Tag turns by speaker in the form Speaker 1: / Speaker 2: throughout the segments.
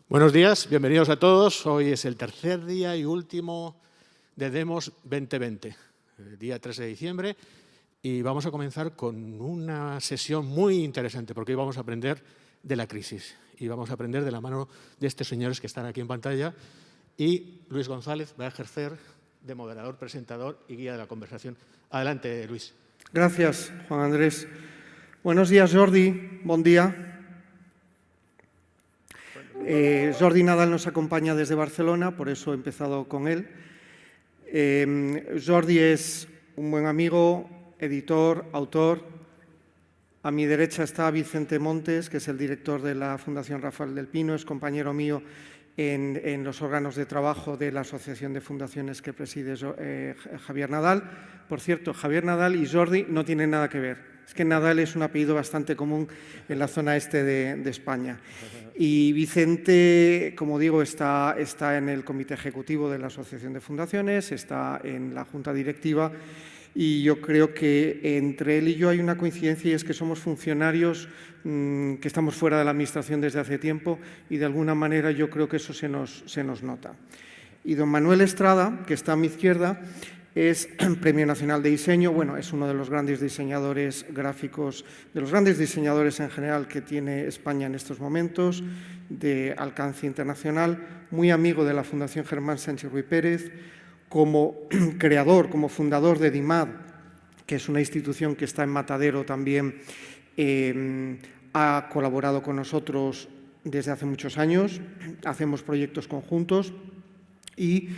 Speaker 1: Buenos días, bienvenidos a todos. Hoy es el tercer día y último de Demos 2020, día 3 de diciembre, y vamos a comenzar con una sesión muy interesante porque hoy vamos a aprender de la crisis y vamos a aprender de la mano de estos señores que están aquí en pantalla, y Luis González va a ejercer de moderador, presentador y guía de la conversación. Adelante, Luis.
Speaker 2: Gracias, Juan Andrés. Buenos días, Jordi. Buen día. Jordi Nadal nos acompaña desde Barcelona, por eso he empezado con él. Jordi es un buen amigo, editor, autor. A mi derecha está Vicente Montes, que es el director de la Fundación Rafael del Pino, es compañero mío en los órganos de trabajo de la Asociación de Fundaciones que preside Javier Nadal. Por cierto, Javier Nadal y Jordi no tienen nada que ver. Es que Nadal es un apellido bastante común en la zona este de España. Y Vicente, como digo, está en el comité ejecutivo de la Asociación de Fundaciones, está en la junta directiva, y yo creo que entre él y yo hay una coincidencia, y es que somos funcionarios que estamos fuera de la administración desde hace tiempo, y de alguna manera yo creo que eso se nos nota. Y don Manuel Estrada, que está a mi izquierda, es Premio Nacional de Diseño. Bueno, es uno de los grandes diseñadores gráficos, de los grandes diseñadores en general que tiene España en estos momentos, de alcance internacional, muy amigo de la Fundación Germán Sánchez Ruy Pérez, como creador, como fundador de DIMAD, que es una institución que está en Matadero también, ha colaborado con nosotros desde hace muchos años, hacemos proyectos conjuntos y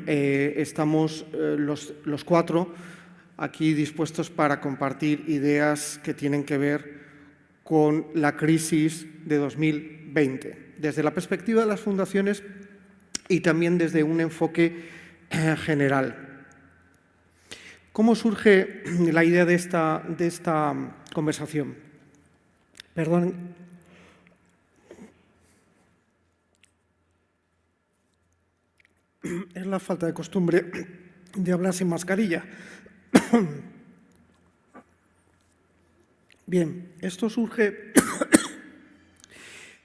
Speaker 2: estamos los cuatro aquí dispuestos para compartir ideas que tienen que ver con la crisis de 2020, desde la perspectiva de las fundaciones y también desde un enfoque general. ¿Cómo surge la idea de esta conversación? Perdón. Es la falta de costumbre de hablar sin mascarilla. Bien, esto surge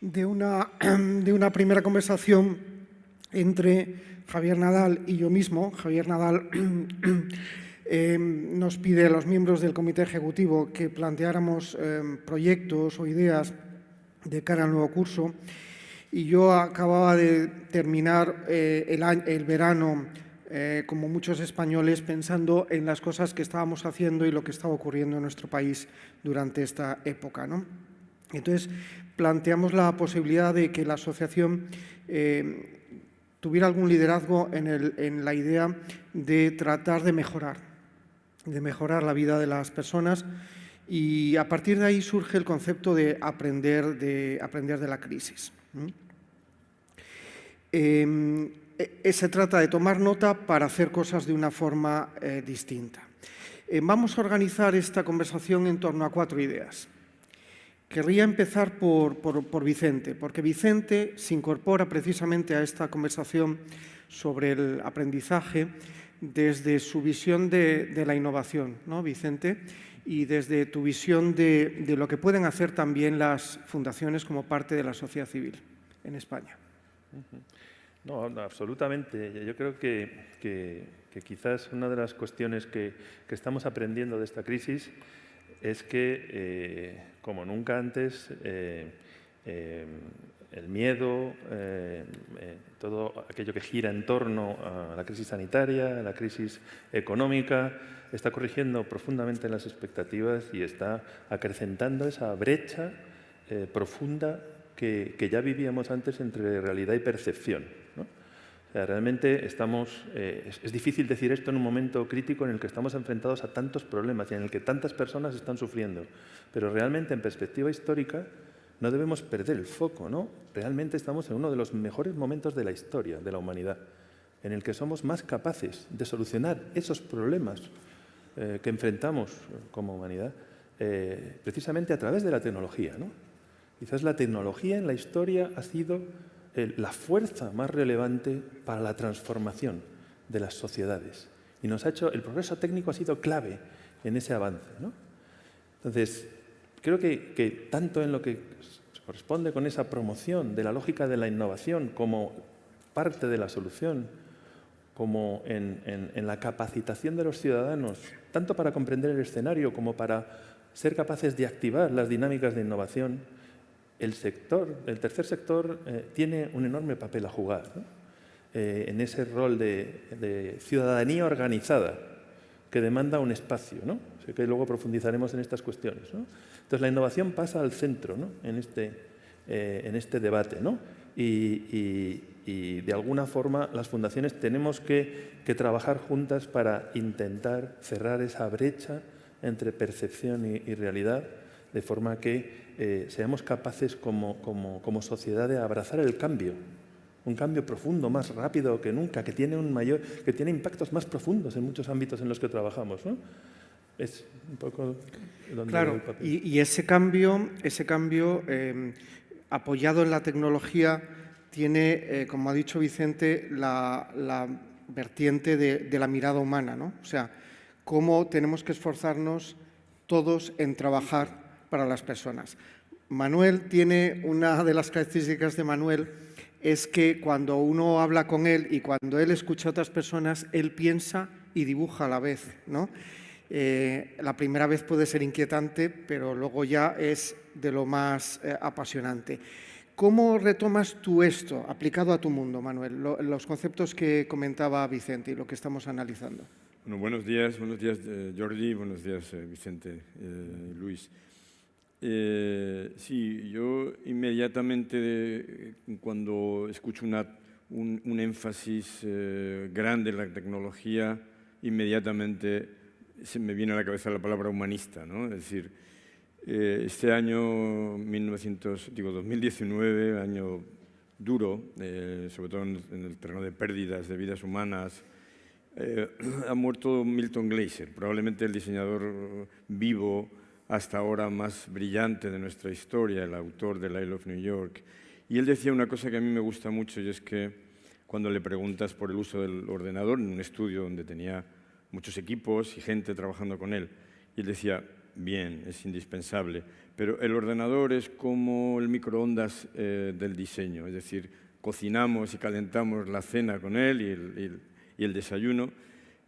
Speaker 2: de una primera conversación entre Javier Nadal y yo mismo. Javier Nadal nos pide a los miembros del comité ejecutivo que planteáramos proyectos o ideas de cara al nuevo curso. Y yo acababa de terminar el verano, como muchos españoles, pensando en las cosas que estábamos haciendo y lo que estaba ocurriendo en nuestro país durante esta época, ¿no? Entonces, planteamos la posibilidad de que la asociación tuviera algún liderazgo en la idea de tratar de mejorar la vida de las personas, y a partir de ahí surge el concepto de aprender de la crisis. Se trata de tomar nota para hacer cosas de una forma distinta. Vamos a organizar esta conversación en torno a 4 ideas. Querría empezar por Vicente, porque Vicente se incorpora precisamente a esta conversación sobre el aprendizaje desde su visión de la innovación, ¿no, Vicente? Y desde tu visión de lo que pueden hacer también las fundaciones como parte de la sociedad civil en España.
Speaker 3: No, absolutamente. Yo creo que quizás una de las cuestiones que estamos aprendiendo de esta crisis es que, como nunca antes, el miedo, todo aquello que gira en torno a la crisis sanitaria, a la crisis económica, está corrigiendo profundamente las expectativas y está acrecentando esa brecha profunda que ya vivíamos antes entre realidad y percepción, ¿no? O sea, realmente es difícil decir esto en un momento crítico en el que estamos enfrentados a tantos problemas y en el que tantas personas están sufriendo. Pero realmente, en perspectiva histórica, no debemos perder el foco, ¿no? Realmente estamos en uno de los mejores momentos de la historia de la humanidad, en el que somos más capaces de solucionar esos problemas que enfrentamos como humanidad, precisamente a través de la tecnología, ¿no? Quizás la tecnología en la historia ha sido la fuerza más relevante para la transformación de las sociedades. Y el progreso técnico ha sido clave en ese avance, ¿no? Entonces, creo que tanto en lo que corresponde con esa promoción de la lógica de la innovación como parte de la solución, como en la capacitación de los ciudadanos, tanto para comprender el escenario como para ser capaces de activar las dinámicas de innovación, el tercer sector tiene un enorme papel a jugar, ¿no? En ese rol de ciudadanía organizada que demanda un espacio, ¿no? Sé que luego profundizaremos en estas cuestiones, ¿no? Entonces, la innovación pasa al centro, ¿no? en este debate, ¿no? Y de alguna forma las fundaciones tenemos que trabajar juntas para intentar cerrar esa brecha entre percepción y realidad, de forma que seamos capaces como sociedad de abrazar el cambio, un cambio profundo, más rápido que nunca, que tiene impactos más profundos en muchos ámbitos en los que trabajamos, ¿no? Es un poco donde
Speaker 2: claro,
Speaker 3: el papel.
Speaker 2: Y ese cambio apoyado en la tecnología tiene, como ha dicho Vicente, la vertiente de la mirada humana, ¿no? O sea, cómo tenemos que esforzarnos todos en trabajar para las personas. Manuel tiene, una de las características de Manuel es que cuando uno habla con él y cuando él escucha a otras personas, él piensa y dibuja a la vez, ¿no? La primera vez puede ser inquietante, pero luego ya es de lo más apasionante. ¿Cómo retomas tú esto aplicado a tu mundo, Manuel? Los conceptos que comentaba Vicente y lo que estamos analizando.
Speaker 4: Bueno, buenos días Jordi, buenos días Vicente y Luis. Sí, yo inmediatamente cuando escucho un énfasis grande en la tecnología, inmediatamente se me viene a la cabeza la palabra humanista, ¿no? Es decir, este año 2019, año duro, sobre todo en el terreno de pérdidas de vidas humanas, ha muerto Milton Glaser, probablemente el diseñador vivo hasta ahora más brillante de nuestra historia, el autor de I Love New York. Y él decía una cosa que a mí me gusta mucho, y es que cuando le preguntas por el uso del ordenador en un estudio donde tenía muchos equipos y gente trabajando con él, y él decía, bien, es indispensable, pero el ordenador es como el microondas del diseño, es decir, cocinamos y calentamos la cena con él y el desayuno,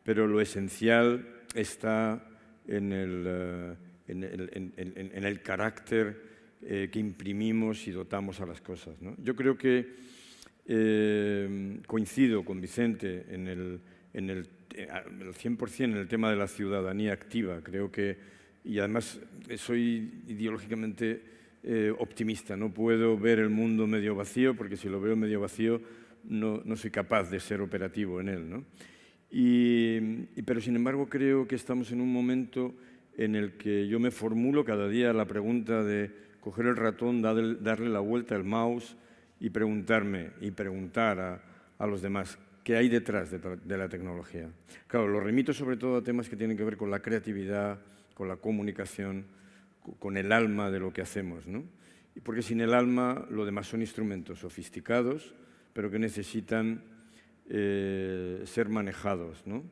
Speaker 4: pero lo esencial está en el carácter que imprimimos y dotamos a las cosas, ¿no? Yo creo que coincido con Vicente al 100% en el tema de la ciudadanía activa. Creo que, y además soy ideológicamente optimista, no puedo ver el mundo medio vacío, porque si lo veo medio vacío no soy capaz de ser operativo en él, ¿no? Pero sin embargo creo que estamos en un momento en el que yo me formulo cada día la pregunta de coger el ratón, darle la vuelta al mouse y preguntarme y preguntar a los demás qué hay detrás de la tecnología. Claro, lo remito sobre todo a temas que tienen que ver con la creatividad, con la comunicación, con el alma de lo que hacemos, ¿no? Porque sin el alma lo demás son instrumentos sofisticados, pero que necesitan ser manejados, ¿no?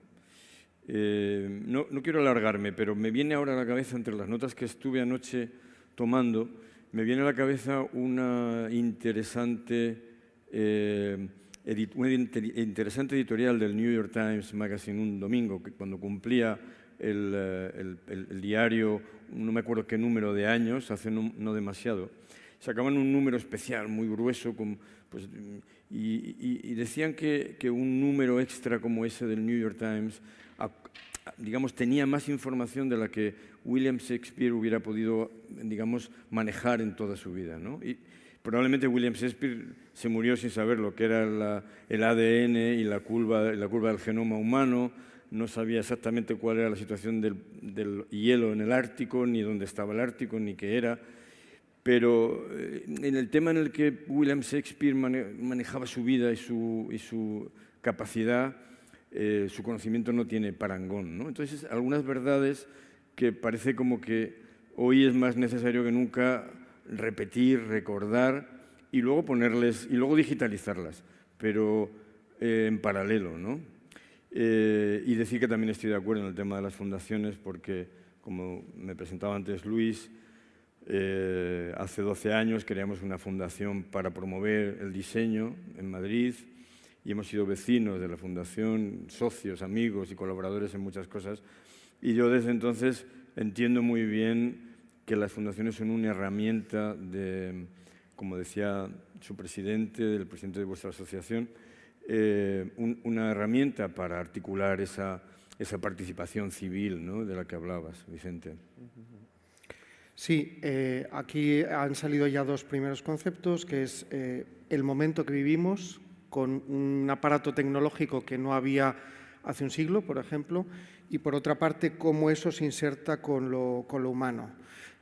Speaker 4: No quiero alargarme, pero me viene ahora a la cabeza, entre las notas que estuve anoche tomando, me viene a la cabeza una interesante editorial del New York Times Magazine un domingo, que cuando cumplía el diario, no me acuerdo qué número de años, hace no demasiado, sacaban un número especial muy grueso y decían que un número extra como ese del New York Times, digamos, tenía más información de la que William Shakespeare hubiera podido, digamos, manejar en toda su vida, ¿no? Y probablemente William Shakespeare se murió sin saber lo que era el ADN y la curva del genoma humano, no sabía exactamente cuál era la situación del hielo en el Ártico, ni dónde estaba el Ártico, ni qué era. Pero en el tema en el que William Shakespeare manejaba su vida y su capacidad, su conocimiento no tiene parangón, ¿no? Entonces, algunas verdades que parece como que hoy es más necesario que nunca repetir, recordar y luego digitalizarlas, pero en paralelo, ¿no? Y decir que también estoy de acuerdo en el tema de las fundaciones porque, como me presentaba antes Luis, Hace 12 años creamos una fundación para promover el diseño en Madrid y hemos sido vecinos de la fundación, socios, amigos y colaboradores en muchas cosas. Y yo desde entonces entiendo muy bien que las fundaciones son una herramienta de, como decía su presidente, el presidente de vuestra asociación, una herramienta para articular esa participación civil, ¿no?, de la que hablabas, Vicente.
Speaker 2: Sí, aquí han salido ya dos primeros conceptos, que es el momento que vivimos, con un aparato tecnológico que no había hace un siglo, por ejemplo, y por otra parte, cómo eso se inserta con lo humano.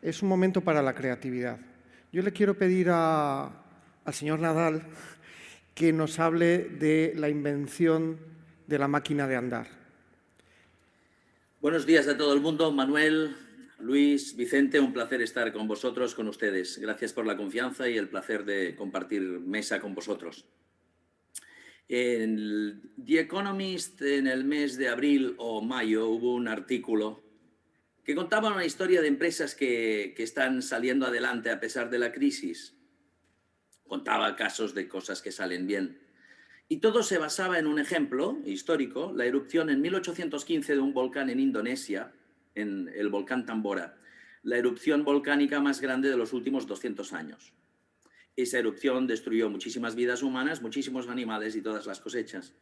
Speaker 2: Es un momento para la creatividad. Yo le quiero pedir al señor Nadal que nos hable de la invención de la máquina de andar.
Speaker 5: Buenos días a todo el mundo. Manuel, Luis, Vicente, un placer estar con vosotros, con ustedes. Gracias por la confianza y el placer de compartir mesa con vosotros. En The Economist, en el mes de abril o mayo, hubo un artículo que contaba una historia de empresas que están saliendo adelante a pesar de la crisis. Contaba casos de cosas que salen bien. Y todo se basaba en un ejemplo histórico, la erupción en 1815 de un volcán en Indonesia, en el volcán Tambora, la erupción volcánica más grande de los últimos 200 años. Esa erupción destruyó muchísimas vidas humanas, muchísimos animales y todas las cosechas.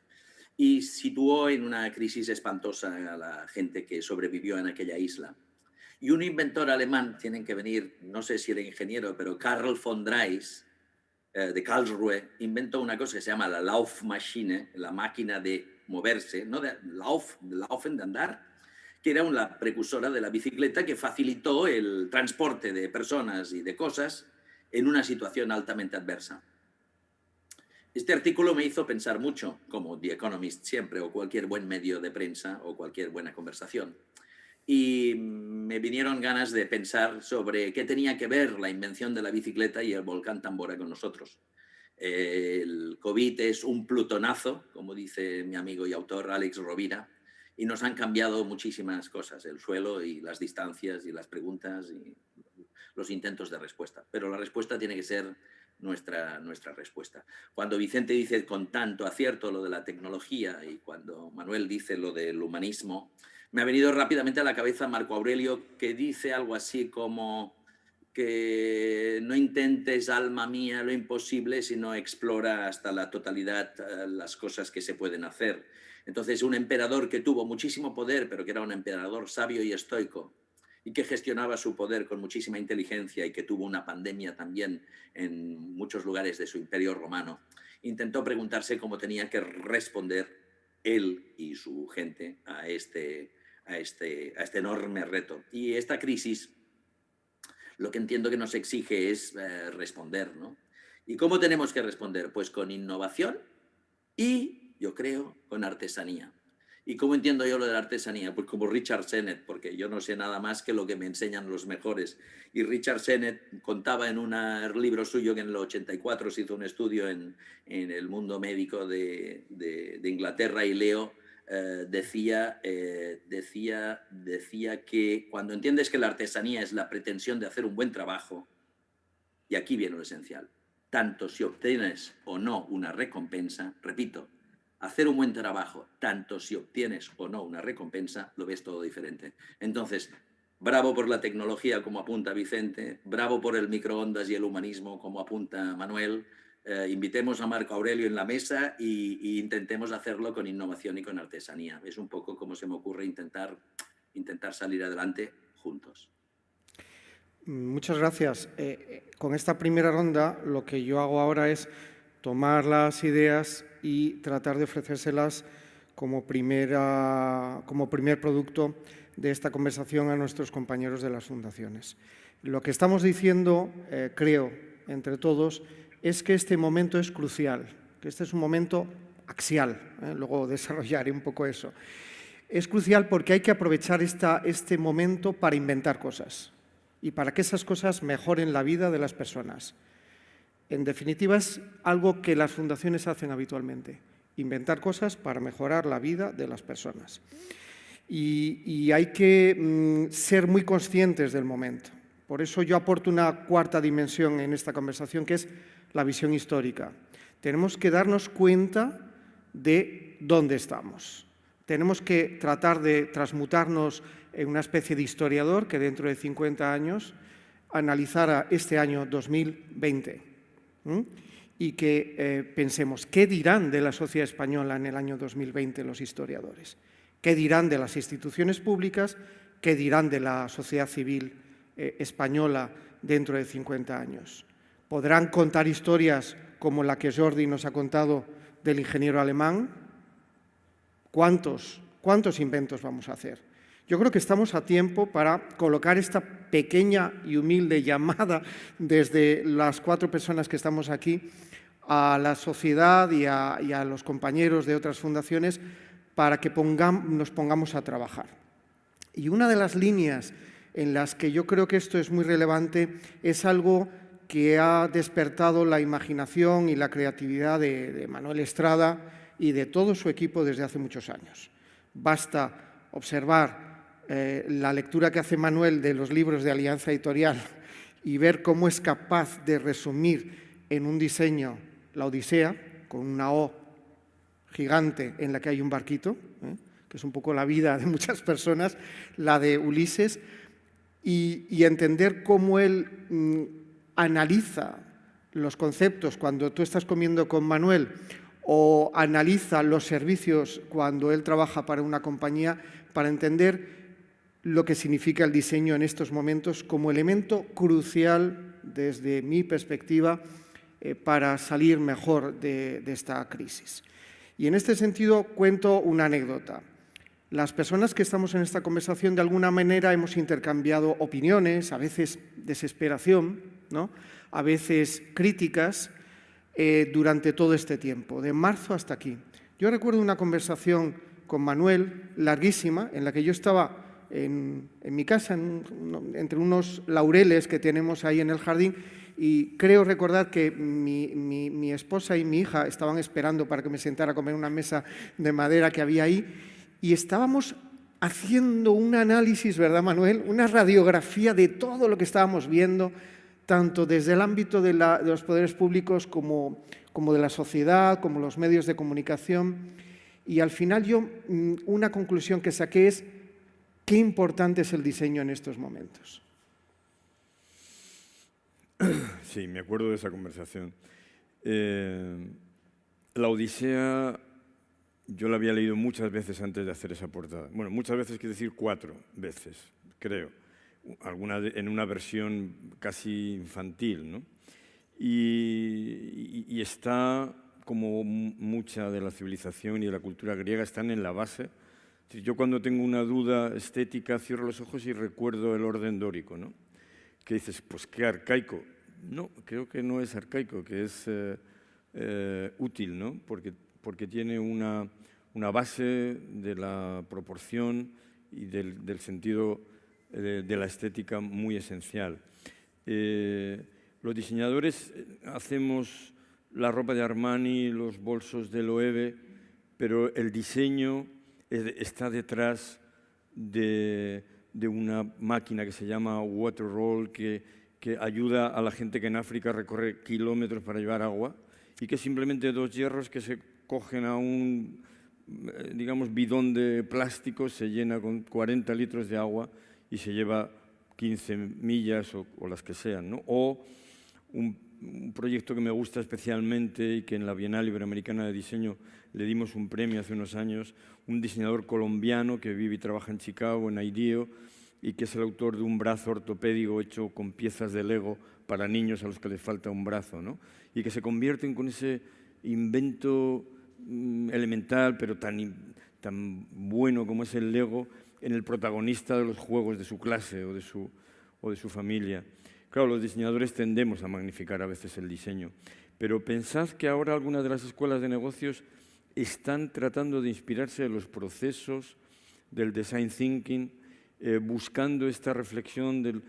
Speaker 5: Y situó en una crisis espantosa a la gente que sobrevivió en aquella isla. Y un inventor alemán, tienen que venir, no sé si era ingeniero, pero Karl von Drais, de Karlsruhe, inventó una cosa que se llama la Laufmaschine, la máquina de moverse, no de laufen, de andar, que era una precursora de la bicicleta que facilitó el transporte de personas y de cosas en una situación altamente adversa. Este artículo me hizo pensar mucho, como The Economist siempre, o cualquier buen medio de prensa, o cualquier buena conversación. Y me vinieron ganas de pensar sobre qué tenía que ver la invención de la bicicleta y el volcán Tambora con nosotros. El COVID es un plutonazo, como dice mi amigo y autor Alex Rovira, y nos han cambiado muchísimas cosas, el suelo y las distancias y las preguntas y los intentos de respuesta. Pero la respuesta tiene que ser nuestra respuesta. Cuando Vicente dice con tanto acierto lo de la tecnología y cuando Manuel dice lo del humanismo, me ha venido rápidamente a la cabeza Marco Aurelio, que dice algo así como que no intentes, alma mía, lo imposible, sino explora hasta la totalidad las cosas que se pueden hacer. Entonces, un emperador que tuvo muchísimo poder, pero que era un emperador sabio y estoico, y que gestionaba su poder con muchísima inteligencia y que tuvo una pandemia también en muchos lugares de su imperio romano, intentó preguntarse cómo tenía que responder él y su gente a este enorme reto. Y esta crisis lo que entiendo que nos exige es responder, ¿no? ¿Y cómo tenemos que responder? Pues con innovación y, yo creo, con artesanía. ¿Y cómo entiendo yo lo de la artesanía? Pues como Richard Sennett, porque yo no sé nada más que lo que me enseñan los mejores. Y Richard Sennett contaba en un libro suyo que en el 84 se hizo un estudio en el mundo médico de Inglaterra, y leo, decía que cuando entiendes que la artesanía es la pretensión de hacer un buen trabajo, y aquí viene lo esencial, tanto si obtienes o no una recompensa, repito, hacer un buen trabajo, tanto si obtienes o no una recompensa, lo ves todo diferente. Entonces, bravo por la tecnología, como apunta Vicente, bravo por el microondas y el humanismo, como apunta Manuel. Invitemos a Marco Aurelio en la mesa y intentemos hacerlo con innovación y con artesanía. Es un poco como se me ocurre intentar salir adelante juntos.
Speaker 2: Muchas gracias. Con esta primera ronda, lo que yo hago ahora es tomar las ideas y tratar de ofrecérselas como primer producto de esta conversación a nuestros compañeros de las fundaciones. Lo que estamos diciendo, creo, entre todos, es que este momento es crucial, que este es un momento axial, luego desarrollaré un poco eso. Es crucial porque hay que aprovechar este momento para inventar cosas y para que esas cosas mejoren la vida de las personas. En definitiva, es algo que las fundaciones hacen habitualmente, inventar cosas para mejorar la vida de las personas. Y hay que ser muy conscientes del momento, Por eso yo aporto una cuarta dimensión en esta conversación, que es la visión histórica. Tenemos que darnos cuenta de dónde estamos. Tenemos que tratar de transmutarnos en una especie de historiador que dentro de 50 años analizara este año 2020 y que pensemos qué dirán de la sociedad española en el año 2020 los historiadores, qué dirán de las instituciones públicas, qué dirán de la sociedad civil española dentro de 50 años. ¿Podrán contar historias como la que Jordi nos ha contado del ingeniero alemán? ¿Cuántos inventos vamos a hacer? Yo creo que estamos a tiempo para colocar esta pequeña y humilde llamada desde las 4 personas que estamos aquí a la sociedad y a los compañeros de otras fundaciones para que nos pongamos a trabajar. Y una de las líneas en las que yo creo que esto es muy relevante es algo que ha despertado la imaginación y la creatividad de Manuel Estrada y de todo su equipo desde hace muchos años. Basta observar la lectura que hace Manuel de los libros de Alianza Editorial y ver cómo es capaz de resumir en un diseño la Odisea, con una O gigante en la que hay un barquito, que es un poco la vida de muchas personas, la de Ulises, y entender cómo él analiza los conceptos cuando tú estás comiendo con Manuel o analiza los servicios cuando él trabaja para una compañía, para entender lo que significa el diseño en estos momentos como elemento crucial, desde mi perspectiva, para salir mejor de esta crisis. Y en este sentido cuento una anécdota. Las personas que estamos en esta conversación de alguna manera hemos intercambiado opiniones, a veces desesperación, ¿no? A veces críticas, durante todo este tiempo, de marzo hasta aquí. Yo recuerdo una conversación con Manuel larguísima, en la que yo estaba en mi casa, entre unos laureles que tenemos ahí en el jardín, y creo recordar que mi esposa y mi hija estaban esperando para que me sentara a comer en una mesa de madera que había ahí, y estábamos haciendo un análisis, ¿verdad, Manuel? Una radiografía de todo lo que estábamos viendo, tanto desde el ámbito de los poderes públicos como de la sociedad, como los medios de comunicación. Y al final yo una conclusión que saqué es qué importante es el diseño en estos momentos.
Speaker 4: Sí, me acuerdo de esa conversación. La Odisea yo la había leído muchas veces antes de hacer esa portada. Bueno, muchas veces quiero decir 4 veces, creo. Alguna en una versión casi infantil, ¿no? Y está, como mucha de la civilización y de la cultura griega, están en la base. Yo cuando tengo una duda estética cierro los ojos y recuerdo el orden dórico, ¿no? Que dices, pues qué arcaico. No, creo que no es arcaico, que es útil, ¿no? Porque tiene una base de la proporción y del sentido de la estética muy esencial. Los diseñadores hacemos la ropa de Armani, los bolsos de Loewe, pero el diseño está detrás de una máquina que se llama Waterroll, que ayuda a la gente que en África recorre kilómetros para llevar agua, y que simplemente 2 hierros que se cogen a un, digamos, bidón de plástico, se llena con 40 litros de agua y se lleva 15 millas o las que sean, ¿no? O un proyecto que me gusta especialmente y que en la Bienal Iberoamericana de Diseño le dimos un premio hace unos años, un diseñador colombiano que vive y trabaja en Chicago, en IDEO, y que es el autor de un brazo ortopédico hecho con piezas de Lego para niños a los que les falta un brazo, ¿no? Y que se convierten con ese invento elemental, pero tan bueno como es el Lego, en el protagonista de los juegos de su clase o de su familia. Claro, los diseñadores tendemos a magnificar a veces el diseño, pero pensad que ahora algunas de las escuelas de negocios están tratando de inspirarse en los procesos del design thinking, buscando esta reflexión.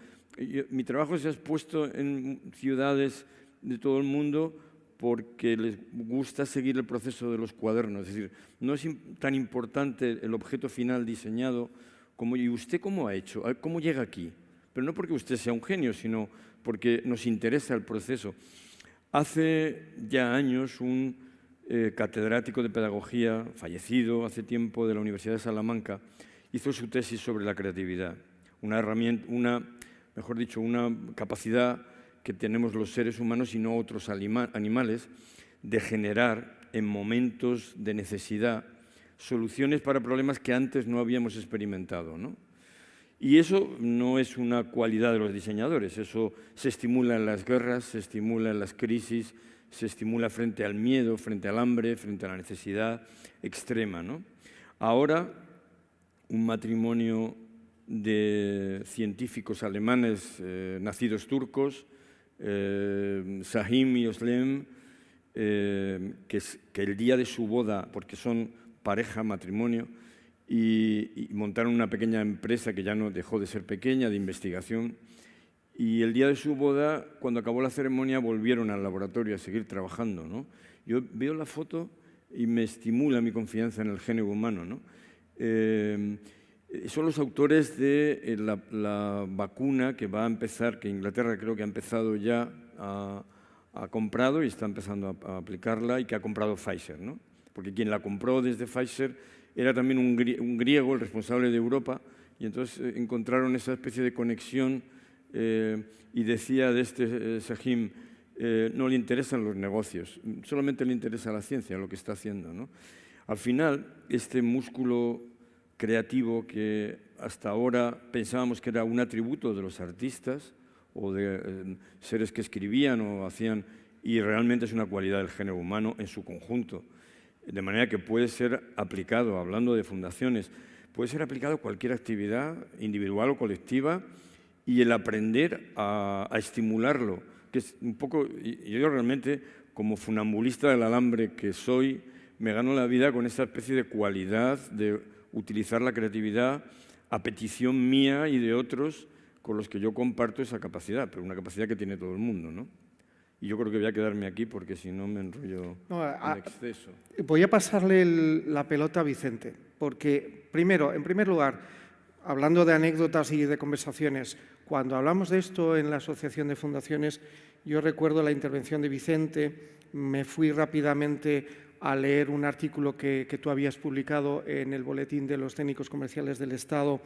Speaker 4: Mi trabajo se ha expuesto en ciudades de todo el mundo porque les gusta seguir el proceso de los cuadernos. Es decir, no es tan importante el objeto final diseñado como ¿y usted cómo ha hecho? ¿Cómo llega aquí? pero no porque usted sea un genio, sino porque nos interesa el proceso. Hace ya años un catedrático de pedagogía, fallecido hace tiempo, de la Universidad de Salamanca, hizo su tesis sobre la creatividad, una herramienta, mejor dicho, una capacidad que tenemos los seres humanos y no otros animales de generar en momentos de necesidad soluciones para problemas que antes no habíamos experimentado, ¿no? Y eso no es una cualidad de los diseñadores, eso se estimula en las guerras, se estimula en las crisis, se estimula frente al miedo, frente al hambre, frente a la necesidad extrema, ¿no? Ahora, un matrimonio de científicos alemanes nacidos turcos, Şahin y Özlem, que el día de su boda, porque son pareja, matrimonio, y montaron una pequeña empresa que ya no dejó de ser pequeña, de investigación, y el día de su boda, cuando acabó la ceremonia, volvieron al laboratorio a seguir trabajando, ¿no? Yo veo la foto y me estimula mi confianza en el género humano, ¿no? Son los autores de la vacuna que va a empezar, que Inglaterra creo que ha empezado ya ha comprado y está empezando a aplicarla, y que ha comprado Pfizer, ¿no? Porque quien la compró desde Pfizer era también un griego, el responsable de Europa, y entonces encontraron esa especie de conexión y decía de este Şahin, no le interesan los negocios, solamente le interesa la ciencia, lo que está haciendo, ¿no? Al final, este músculo creativo que hasta ahora pensábamos que era un atributo de los artistas o de seres que escribían o hacían, y realmente es una cualidad del género humano en su conjunto, de manera que puede ser aplicado, hablando de fundaciones, puede ser aplicado a cualquier actividad individual o colectiva, y el aprender a estimularlo, que es un poco, yo realmente, como funambulista del alambre que soy, me gano la vida con esta especie de cualidad de utilizar la creatividad a petición mía y de otros con los que yo comparto esa capacidad, pero una capacidad que tiene todo el mundo, ¿no? Y yo creo que voy a quedarme aquí porque si no me enrollo en exceso.
Speaker 2: Voy a pasarle la pelota a Vicente, porque primero, en primer lugar, hablando de anécdotas y de conversaciones, cuando hablamos de esto en la Asociación de Fundaciones, yo recuerdo la intervención de Vicente, me fui rápidamente a leer un artículo que tú habías publicado en el Boletín de los Técnicos Comerciales del Estado,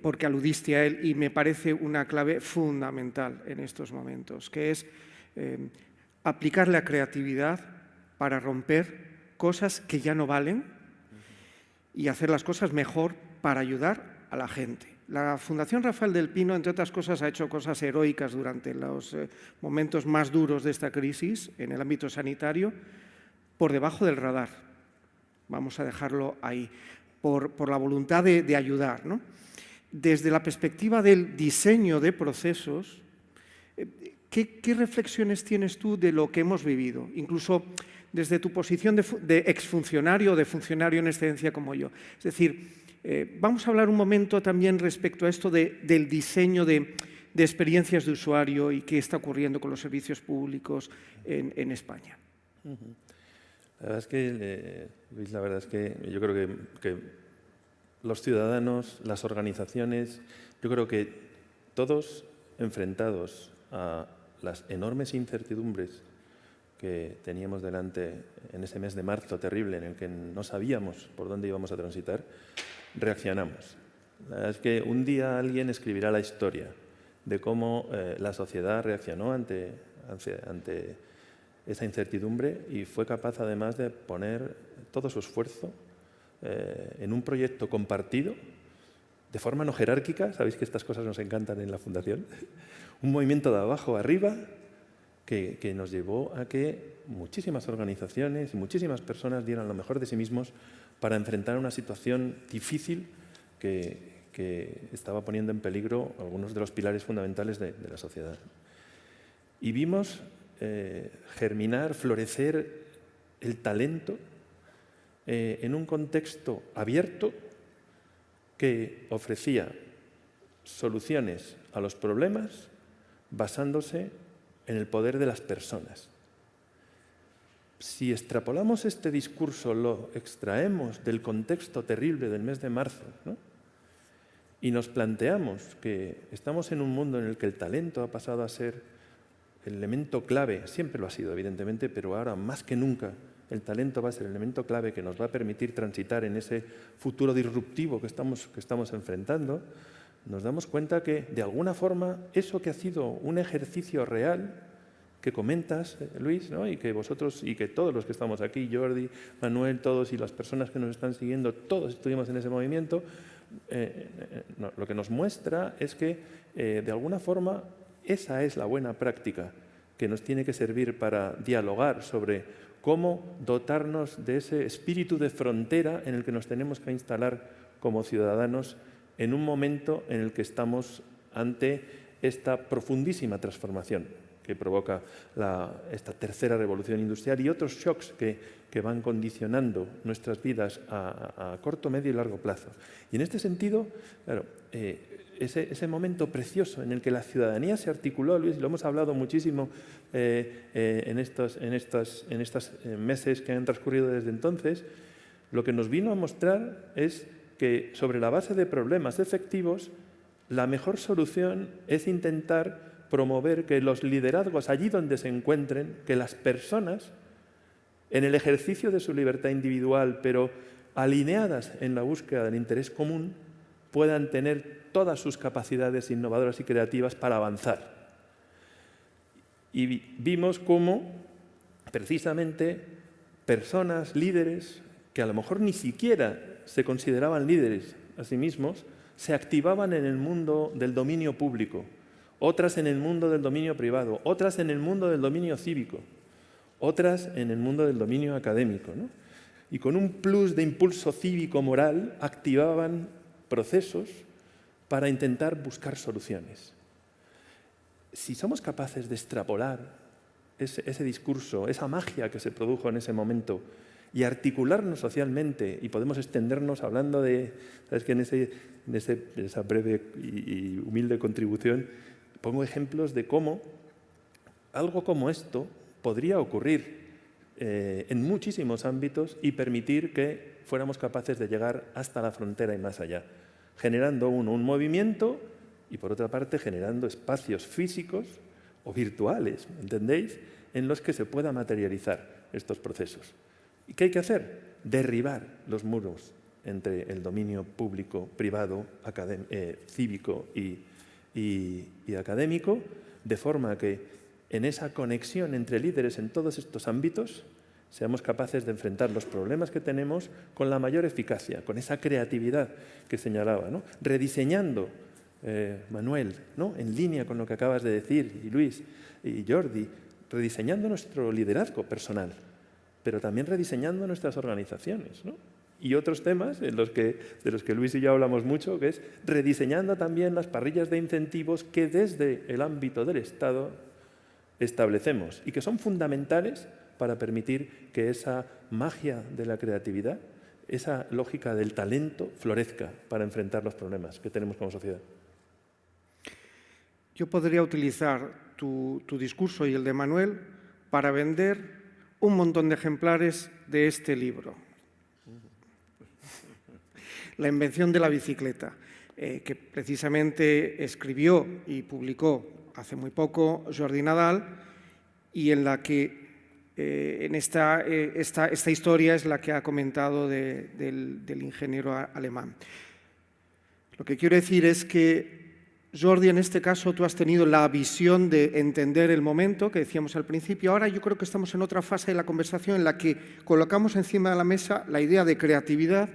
Speaker 2: porque aludiste a él, y me parece una clave fundamental en estos momentos, que es aplicar la creatividad para romper cosas que ya no valen y hacer las cosas mejor para ayudar a la gente. La Fundación Rafael del Pino, entre otras cosas, ha hecho cosas heroicas durante los momentos más duros de esta crisis en el ámbito sanitario, por debajo del radar. Vamos a dejarlo ahí, por la voluntad de ayudar, ¿no? Desde la perspectiva del diseño de procesos, ¿qué reflexiones tienes tú de lo que hemos vivido? Incluso desde tu posición de exfuncionario o de funcionario en excedencia como yo. Es decir, vamos a hablar un momento también respecto a esto del diseño de experiencias de usuario y qué está ocurriendo con los servicios públicos en España.
Speaker 3: La verdad es que, Luis, la verdad es que yo creo que los ciudadanos, las organizaciones, yo creo que todos enfrentados a las enormes incertidumbres que teníamos delante en ese mes de marzo terrible en el que no sabíamos por dónde íbamos a transitar, reaccionamos. La verdad es que un día alguien escribirá la historia de cómo la sociedad reaccionó ante esa incertidumbre y fue capaz además de poner todo su esfuerzo en un proyecto compartido, de forma no jerárquica. Sabéis que estas cosas nos encantan en la Fundación. Un movimiento de abajo a arriba que nos llevó a que muchísimas organizaciones y muchísimas personas dieran lo mejor de sí mismos para enfrentar una situación difícil que estaba poniendo en peligro algunos de los pilares fundamentales de la sociedad. Y vimos germinar, florecer el talento en un contexto abierto que ofrecía soluciones a los problemas basándose en el poder de las personas. Si extrapolamos este discurso, lo extraemos del contexto terrible del mes de marzo, ¿no? y nos planteamos que estamos en un mundo en el que el talento ha pasado a ser el elemento clave, siempre lo ha sido evidentemente, pero ahora más que nunca el talento va a ser el elemento clave que nos va a permitir transitar en ese futuro disruptivo que estamos enfrentando, nos damos cuenta que de alguna forma eso que ha sido un ejercicio real que comentas, Luis, ¿no? Y que vosotros y que todos los que estamos aquí, Jordi, Manuel, todos y las personas que nos están siguiendo, todos estuvimos en ese movimiento, lo que nos muestra es que de alguna forma esa es la buena práctica que nos tiene que servir para dialogar sobre cómo dotarnos de ese espíritu de frontera en el que nos tenemos que instalar como ciudadanos en un momento en el que estamos ante esta profundísima transformación que provoca esta tercera revolución industrial y otros shocks que van condicionando nuestras vidas a corto, medio y largo plazo. Y en este sentido, claro, ese momento precioso en el que la ciudadanía se articuló, Luis, lo hemos hablado muchísimo en estos meses que han transcurrido desde entonces, lo que nos vino a mostrar es que sobre la base de problemas efectivos, la mejor solución es intentar promover que los liderazgos allí donde se encuentren, que las personas, en el ejercicio de su libertad individual, pero alineadas en la búsqueda del interés común, puedan tener todas sus capacidades innovadoras y creativas para avanzar. Y vimos cómo, precisamente, personas, líderes, que a lo mejor ni siquiera se consideraban líderes a sí mismos, se activaban en el mundo del dominio público, otras en el mundo del dominio privado, otras en el mundo del dominio cívico, otras en el mundo del dominio académico, ¿no? Y con un plus de impulso cívico-moral activaban procesos para intentar buscar soluciones. Si somos capaces de extrapolar ese discurso, esa magia que se produjo en ese momento y articularnos socialmente, y podemos extendernos hablando de, ¿sabes que en esa breve y humilde contribución pongo ejemplos de cómo algo como esto podría ocurrir en muchísimos ámbitos y permitir que fuéramos capaces de llegar hasta la frontera y más allá, generando un movimiento y, por otra parte, generando espacios físicos o virtuales, ¿entendéis?, en los que se pueda materializar estos procesos. ¿Y qué hay que hacer? Derribar los muros entre el dominio público, privado, cívico y académico, de forma que en esa conexión entre líderes en todos estos ámbitos seamos capaces de enfrentar los problemas que tenemos con la mayor eficacia, con esa creatividad que señalaba, ¿no? Rediseñando, Manuel, ¿no?, en línea con lo que acabas de decir, y Luis, y Jordi, rediseñando nuestro liderazgo personal, pero también rediseñando nuestras organizaciones, ¿no? Y otros temas de los que Luis y yo hablamos mucho, que es rediseñando también las parrillas de incentivos que desde el ámbito del Estado establecemos y que son fundamentales para permitir que esa magia de la creatividad, esa lógica del talento, florezca para enfrentar los problemas que tenemos como sociedad.
Speaker 2: Yo podría utilizar tu discurso y el de Manuel para vender un montón de ejemplares de este libro. La invención de la bicicleta, que precisamente escribió y publicó hace muy poco Jordi Nadal, y en la que esta historia es la que ha comentado del ingeniero alemán. Lo que quiero decir es que, Jordi, en este caso tú has tenido la visión de entender el momento que decíamos al principio. Ahora yo creo que estamos en otra fase de la conversación en la que colocamos encima de la mesa la idea de creatividad,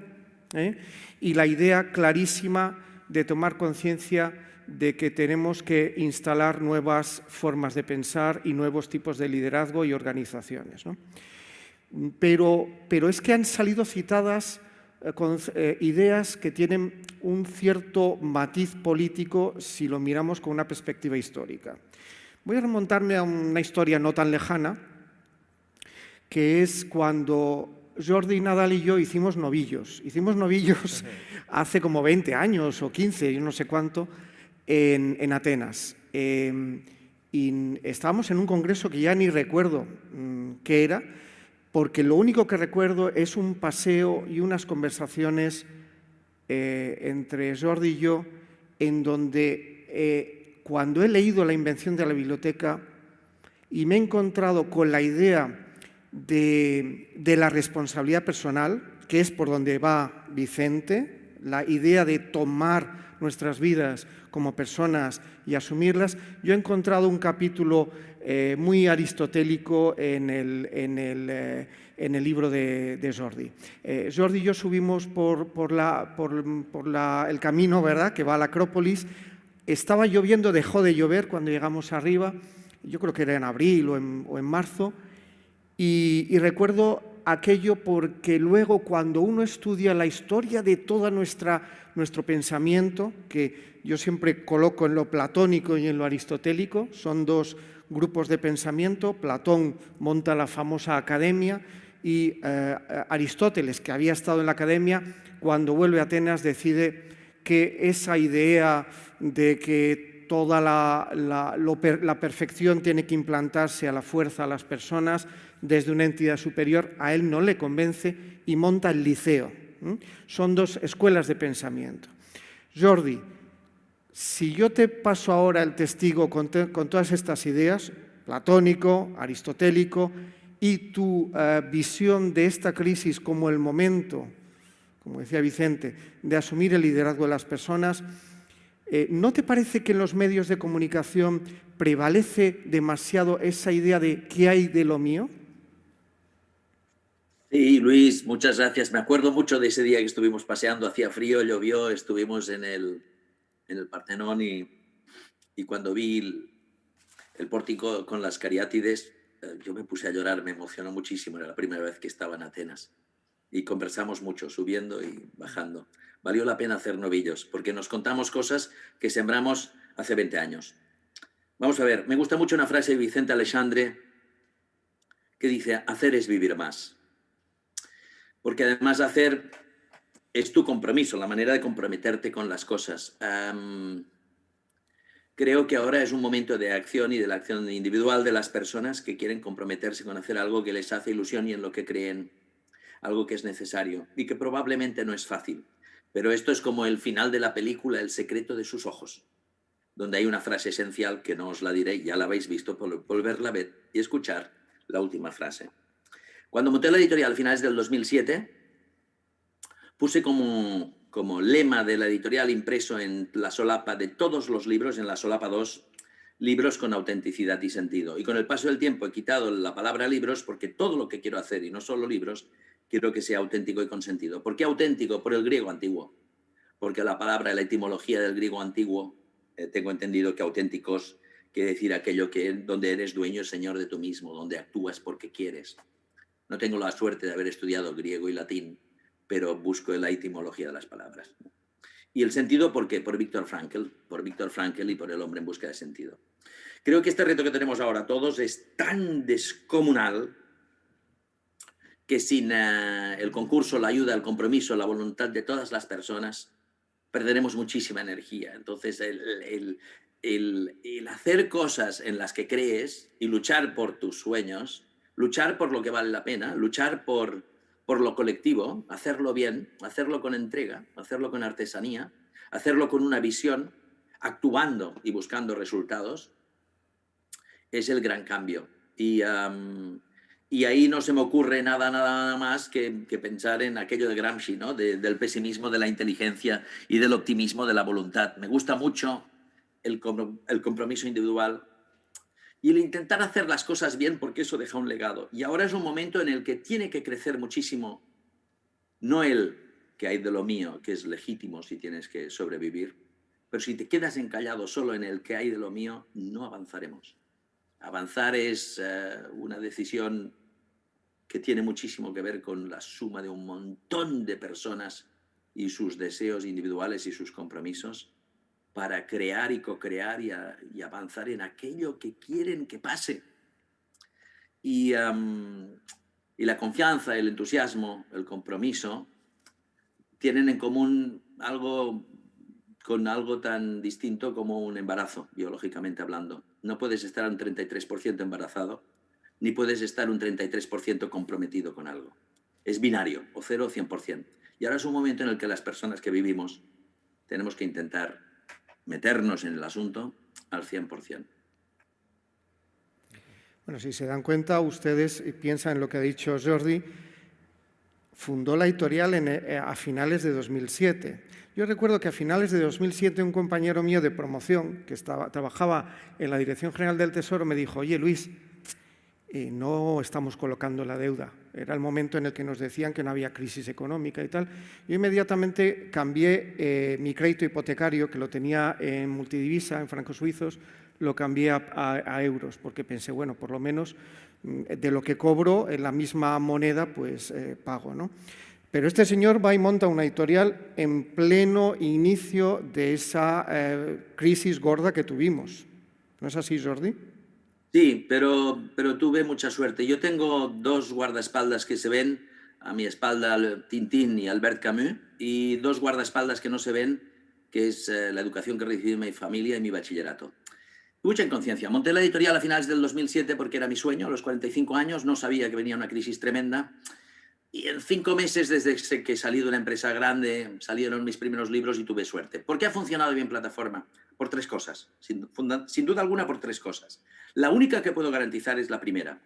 Speaker 2: y la idea clarísima de tomar conciencia de que tenemos que instalar nuevas formas de pensar y nuevos tipos de liderazgo y organizaciones, ¿no? Pero es que han salido citadas ideas que tienen un cierto matiz político si lo miramos con una perspectiva histórica. Voy a remontarme a una historia no tan lejana, que es cuando Jordi Nadal y yo hicimos novillos. Hicimos novillos hace como 20 años o 15, yo no sé cuánto, en Atenas. Y estábamos en un congreso que ya ni recuerdo qué era, porque lo único que recuerdo es un paseo y unas conversaciones entre Jordi y yo, en donde cuando he leído La invención de la biblioteca y me he encontrado con la idea de la responsabilidad personal, que es por donde va Vicente, la idea de tomar nuestras vidas como personas y asumirlas, yo he encontrado un capítulo muy aristotélico en el libro de Jordi. Jordi y yo subimos por el camino, ¿verdad?, que va a la Acrópolis. Estaba lloviendo, dejó de llover cuando llegamos arriba, yo creo que era en abril o en marzo, y recuerdo aquello porque luego cuando uno estudia la historia de todo nuestro pensamiento, que yo siempre coloco en lo platónico y en lo aristotélico, son dos grupos de pensamiento. Platón monta la famosa academia y Aristóteles, que había estado en la academia, cuando vuelve a Atenas decide que esa idea de que toda la perfección tiene que implantarse a la fuerza a las personas desde una entidad superior, a él no le convence y monta el Liceo. Son dos escuelas de pensamiento. Jordi, si yo te paso ahora el testigo con todas estas ideas, platónico, aristotélico, y tu visión de esta crisis como el momento, como decía Vicente, de asumir el liderazgo de las personas, ¿no te parece que en los medios de comunicación prevalece demasiado esa idea de ¿qué hay de lo mío?
Speaker 5: Sí, Luis, muchas gracias. Me acuerdo mucho de ese día que estuvimos paseando, hacía frío, llovió, estuvimos en el Partenón y cuando vi el pórtico con las cariátides, yo me puse a llorar, me emocionó muchísimo, era la primera vez que estaba en Atenas. Y conversamos mucho, subiendo y bajando. Valió la pena hacer novillos, porque nos contamos cosas que sembramos hace 20 años. Vamos a ver, me gusta mucho una frase de Vicente Aleixandre que dice, hacer es vivir más. Porque además hacer es tu compromiso, la manera de comprometerte con las cosas. Creo que ahora es un momento de acción y de la acción individual de las personas que quieren comprometerse con hacer algo que les hace ilusión y en lo que creen, algo que es necesario y que probablemente no es fácil. Pero esto es como el final de la película El secreto de sus ojos, donde hay una frase esencial que no os la diré, ya la habéis visto, por volverla a ver y escuchar la última frase. Cuando monté la editorial a finales del 2007, puse como lema de la editorial impreso en la solapa de todos los libros, en la solapa 2, libros con autenticidad y sentido. Y con el paso del tiempo he quitado la palabra libros porque todo lo que quiero hacer, y no solo libros, quiero que sea auténtico y con sentido. ¿Por qué auténtico? Por el griego antiguo. Porque la palabra, la etimología del griego antiguo, tengo entendido que auténticos quiere decir aquello donde eres dueño, señor de tú mismo, donde actúas porque quieres. No tengo la suerte de haber estudiado griego y latín, pero busco la etimología de las palabras. Y el sentido, ¿por qué? Por Viktor Frankl y por El hombre en busca de sentido. Creo que este reto que tenemos ahora todos es tan descomunal que sin el concurso, la ayuda, el compromiso, la voluntad de todas las personas, perderemos muchísima energía. Entonces, el hacer cosas en las que crees y luchar por tus sueños, luchar por lo que vale la pena, luchar por lo colectivo, hacerlo bien, hacerlo con entrega, hacerlo con artesanía, hacerlo con una visión, actuando y buscando resultados, es el gran cambio. Y ahí no se me ocurre nada más que pensar en aquello de Gramsci, ¿no? Del pesimismo, de la inteligencia y del optimismo de la voluntad. Me gusta mucho el compromiso individual y el intentar hacer las cosas bien, porque eso deja un legado. Y ahora es un momento en el que tiene que crecer muchísimo, no el que hay de lo mío, que es legítimo si tienes que sobrevivir, pero si te quedas encallado solo en el que hay de lo mío, no avanzaremos. Avanzar es una decisión que tiene muchísimo que ver con la suma de un montón de personas y sus deseos individuales y sus compromisos para crear y co-crear y avanzar en aquello que quieren que pase. Y la confianza, el entusiasmo, el compromiso tienen en común algo tan distinto como un embarazo, biológicamente hablando. No puedes estar un 33% embarazado, ni puedes estar un 33% comprometido con algo. Es binario, o 0 o 100%. Y ahora es un momento en el que las personas que vivimos tenemos que intentar meternos en el asunto al 100%.
Speaker 2: Bueno, si se dan cuenta, ustedes piensan en lo que ha dicho Jordi, fundó la editorial a finales de 2007. Yo recuerdo que a finales de 2007 un compañero mío de promoción, que trabajaba en la Dirección General del Tesoro, me dijo: oye, Luis, no estamos colocando la deuda. Era el momento en el que nos decían que no había crisis económica y tal. Yo inmediatamente cambié mi crédito hipotecario, que lo tenía en multidivisa, en francos suizos, lo cambié a euros, porque pensé, bueno, por lo menos de lo que cobro en la misma moneda, pues pago, ¿no? Pero este señor va y monta una editorial en pleno inicio de esa crisis gorda que tuvimos. ¿No es así, Jordi?
Speaker 5: Sí, pero tuve mucha suerte. Yo tengo dos guardaespaldas que se ven a mi espalda, Tintín y Albert Camus, y dos guardaespaldas que no se ven, que es la educación que recibí de mi familia y mi bachillerato. Mucha inconsciencia. Monté la editorial a finales del 2007 porque era mi sueño. A los 45 años no sabía que venía una crisis tremenda. Y en 5 meses desde que salí de una empresa grande, salieron mis primeros libros y tuve suerte. ¿Por qué ha funcionado bien Plataforma? Por 3 cosas. Sin duda alguna, por 3 cosas. La única que puedo garantizar es la primera.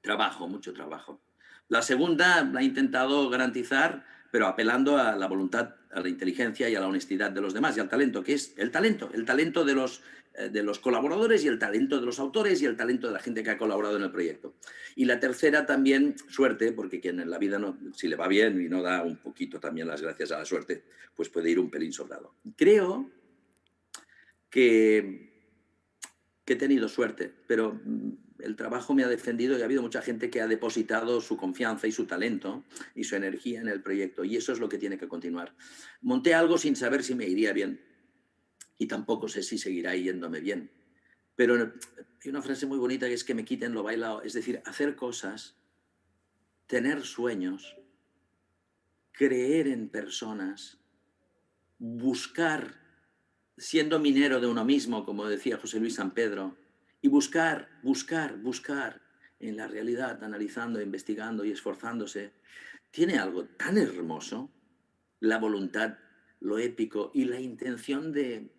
Speaker 5: Trabajo, mucho trabajo. La segunda la he intentado garantizar, pero apelando a la voluntad, a la inteligencia y a la honestidad de los demás y al talento, que es el talento de los colaboradores y el talento de los autores y el talento de la gente que ha colaborado en el proyecto. Y la tercera también, suerte, porque quien en la vida, si le va bien y no da un poquito también las gracias a la suerte, pues puede ir un pelín sobrado. Creo que he tenido suerte, pero el trabajo me ha defendido y ha habido mucha gente que ha depositado su confianza y su talento y su energía en el proyecto, y eso es lo que tiene que continuar. Monté algo sin saber si me iría bien y tampoco sé si seguirá yéndome bien, pero hay una frase muy bonita que es que me quiten lo bailado, es decir, hacer cosas, tener sueños, creer en personas, buscar, siendo minero de uno mismo, como decía José Luis San Pedro, y buscar en la realidad, analizando, investigando y esforzándose, tiene algo tan hermoso, la voluntad, lo épico y la intención de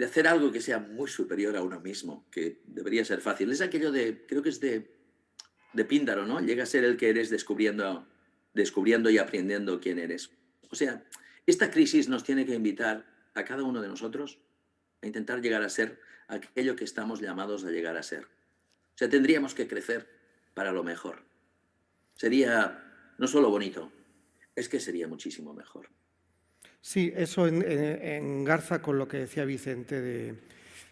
Speaker 5: hacer algo que sea muy superior a uno mismo, que debería ser fácil. Es aquello creo que es de Píndaro, ¿no? Llega a ser el que eres descubriendo y aprendiendo quién eres. O sea, esta crisis nos tiene que invitar a cada uno de nosotros a intentar llegar a ser aquello que estamos llamados a llegar a ser. O sea, tendríamos que crecer para lo mejor. Sería no solo bonito, es que sería muchísimo mejor.
Speaker 2: Sí, eso engarza con lo que decía Vicente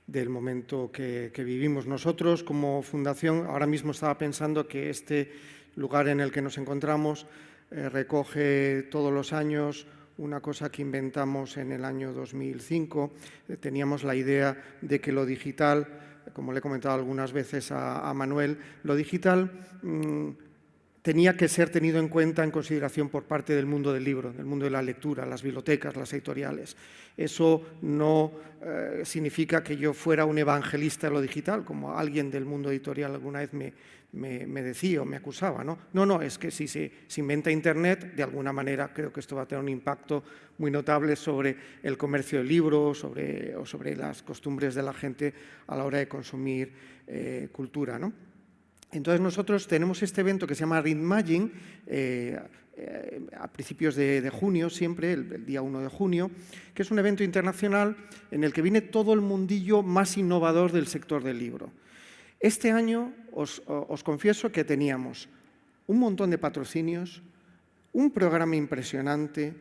Speaker 2: del momento que vivimos. Nosotros, como fundación, ahora mismo estaba pensando que este lugar en el que nos encontramos recoge todos los años una cosa que inventamos en el año 2005. Teníamos la idea de que lo digital, como le he comentado algunas veces a Manuel, lo digital tenía que ser tenido en cuenta, en consideración por parte del mundo del libro, del mundo de la lectura, las bibliotecas, las editoriales. Eso no significa que yo fuera un evangelista de lo digital, como alguien del mundo editorial alguna vez me decía o me acusaba, ¿no? No, es que si se inventa Internet, de alguna manera creo que esto va a tener un impacto muy notable sobre el comercio del libro o sobre las costumbres de la gente a la hora de consumir cultura, ¿no? Entonces nosotros tenemos este evento que se llama Reimagine a principios de junio, siempre, el día 1 de junio, que es un evento internacional en el que viene todo el mundillo más innovador del sector del libro. Este año os confieso que teníamos un montón de patrocinios, un programa impresionante,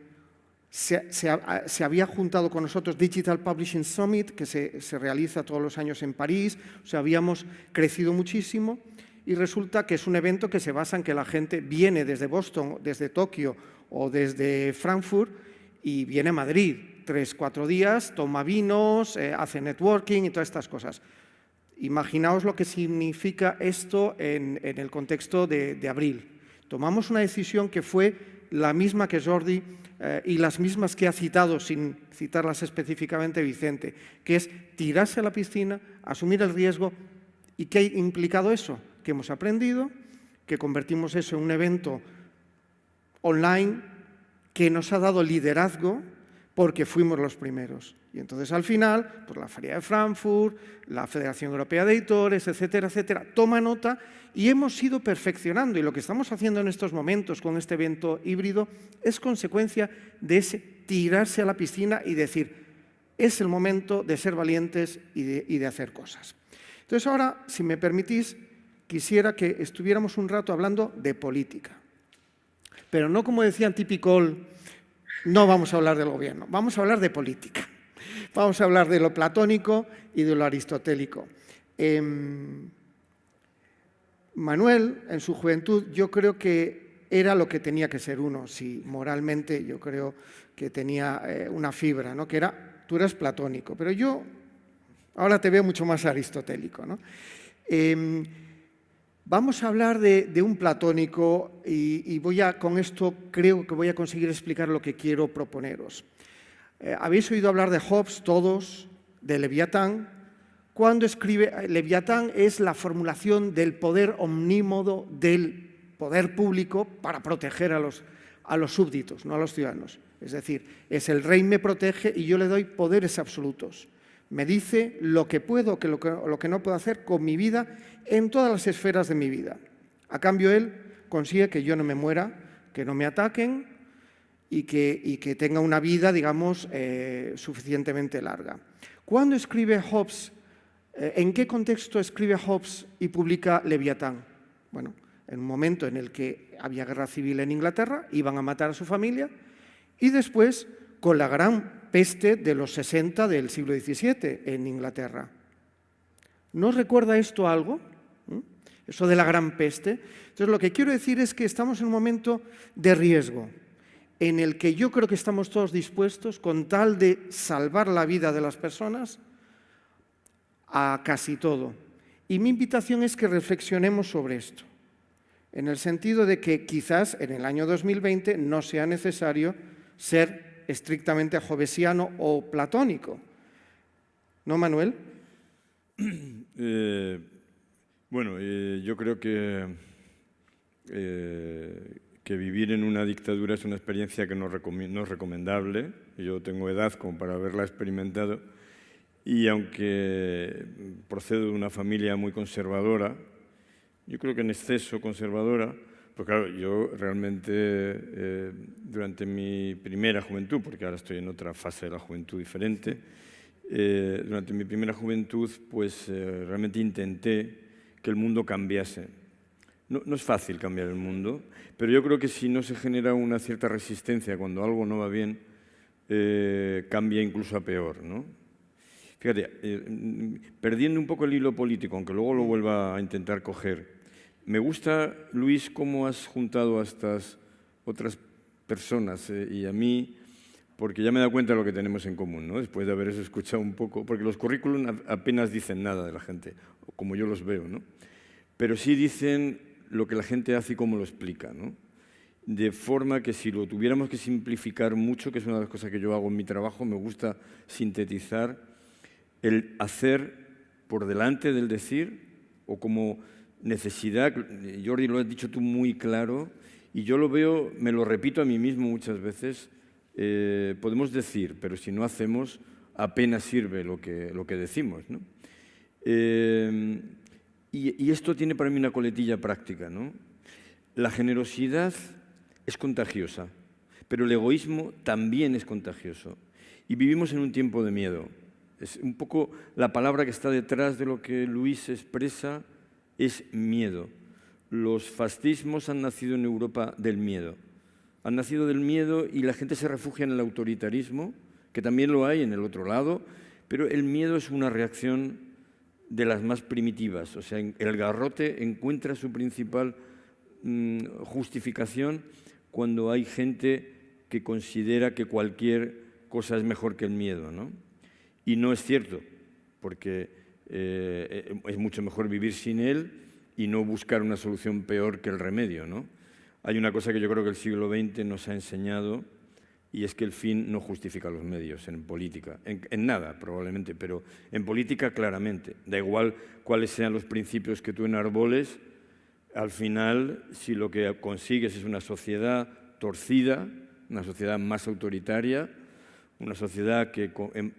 Speaker 2: se había juntado con nosotros Digital Publishing Summit, que se realiza todos los años en París, o sea, habíamos crecido muchísimo. Y resulta que es un evento que se basa en que la gente viene desde Boston, desde Tokio o desde Frankfurt y viene a Madrid 3-4 días, toma vinos, hace networking y todas estas cosas. Imaginaos lo que significa esto en el contexto de abril. Tomamos una decisión que fue la misma que Jordi y las mismas que ha citado, sin citarlas específicamente, Vicente, que es tirarse a la piscina, asumir el riesgo. ¿Y qué ha implicado eso? Que hemos aprendido, que convertimos eso en un evento online que nos ha dado liderazgo porque fuimos los primeros. Y entonces al final, pues la Feria de Frankfurt, la Federación Europea de Editores, etcétera, etcétera, toma nota y hemos ido perfeccionando. Y lo que estamos haciendo en estos momentos con este evento híbrido es consecuencia de ese tirarse a la piscina y decir, es el momento de ser valientes y de hacer cosas. Entonces ahora, si me permitís, quisiera que estuviéramos un rato hablando de política. Pero no como decían típico, no vamos a hablar del gobierno, vamos a hablar de política. Vamos a hablar de lo platónico y de lo aristotélico. Manuel, en su juventud, yo creo que era lo que tenía que ser uno. Si moralmente yo creo que tenía una fibra, ¿no? Que era, tú eras platónico, pero yo ahora te veo mucho más aristotélico, ¿no? Vamos a hablar de un platónico y con esto creo que voy a conseguir explicar lo que quiero proponeros. Habéis oído hablar de Hobbes, todos, de Leviatán. Cuando escribe, Leviatán es la formulación del poder omnímodo del poder público para proteger a los súbditos, no a los ciudadanos. Es decir, es el rey me protege y yo le doy poderes absolutos. Me dice lo que puedo, lo que no puedo hacer con mi vida en todas las esferas de mi vida. A cambio, él consigue que yo no me muera, que no me ataquen y que tenga una vida, digamos, suficientemente larga. ¿Cuándo escribe Hobbes? ¿En qué contexto escribe Hobbes y publica Leviatán? Bueno, en un momento en el que había guerra civil en Inglaterra, iban a matar a su familia, y después con la gran peste de los 60 del siglo XVII en Inglaterra. ¿No os recuerda esto algo? Eso de la gran peste. Entonces, lo que quiero decir es que estamos en un momento de riesgo, en el que yo creo que estamos todos dispuestos, con tal de salvar la vida de las personas, a casi todo. Y mi invitación es que reflexionemos sobre esto, en el sentido de que quizás en el año 2020 no sea necesario ser estrictamente hobbesiano o platónico. ¿No, Manuel?
Speaker 4: Yo creo que vivir en una dictadura es una experiencia que no es recomendable. Yo tengo edad como para haberla experimentado y aunque procedo de una familia muy conservadora, yo creo que en exceso conservadora, pues claro, yo realmente durante mi primera juventud, porque ahora estoy en otra fase de la juventud diferente, durante mi primera juventud pues realmente intenté que el mundo cambiase. No es fácil cambiar el mundo, pero yo creo que si no se genera una cierta resistencia cuando algo no va bien, cambia incluso a peor, ¿no? Fíjate, perdiendo un poco el hilo político, aunque luego lo vuelva a intentar coger, me gusta, Luis, cómo has juntado a estas otras personas y a mí, porque ya me he dado cuenta de lo que tenemos en común, ¿no? Después de haber escuchado un poco, porque los currículum apenas dicen nada de la gente, como yo los veo, ¿no? Pero sí dicen lo que la gente hace y cómo lo explica, ¿no? De forma que si lo tuviéramos que simplificar mucho, que es una de las cosas que yo hago en mi trabajo, me gusta sintetizar el hacer por delante del decir o como necesidad. Jordi, lo has dicho tú muy claro y yo lo veo, me lo repito a mí mismo muchas veces, podemos decir, pero si no hacemos, apenas sirve lo que decimos, ¿no? Y esto tiene para mí una coletilla práctica, ¿no? La generosidad es contagiosa, pero el egoísmo también es contagioso. Y vivimos en un tiempo de miedo. Es un poco la palabra que está detrás de lo que Luis expresa es miedo. Los fascismos han nacido en Europa del miedo. Han nacido del miedo y la gente se refugia en el autoritarismo, que también lo hay en el otro lado, pero el miedo es una reacción de las más primitivas. O sea, el garrote encuentra su principal justificación cuando hay gente que considera que cualquier cosa es mejor que el miedo, ¿no? Y no es cierto, porque es mucho mejor vivir sin él y no buscar una solución peor que el remedio, ¿no? Hay una cosa que yo creo que el siglo XX nos ha enseñado y es que el fin no justifica los medios en política, en nada probablemente, pero en política claramente. Da igual cuáles sean los principios que tú enarboles, al final si lo que consigues es una sociedad torcida, una sociedad más autoritaria, una sociedad que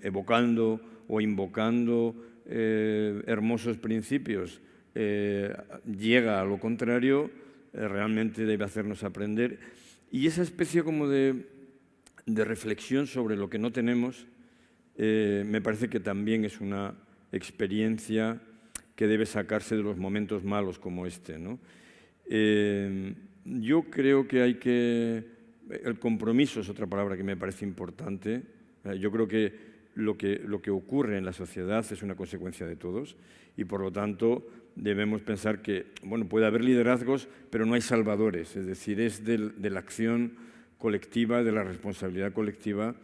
Speaker 4: evocando o invocando hermosos principios llega a lo contrario, realmente debe hacernos aprender. Y esa especie como de reflexión sobre lo que no tenemos me parece que también es una experiencia que debe sacarse de los momentos malos como este, ¿no? Yo creo que el compromiso es otra palabra que me parece importante. Yo creo que lo que ocurre en la sociedad es una consecuencia de todos y, por lo tanto, debemos pensar que puede haber liderazgos, pero no hay salvadores. Es decir, es de la acción colectiva, de la responsabilidad colectiva,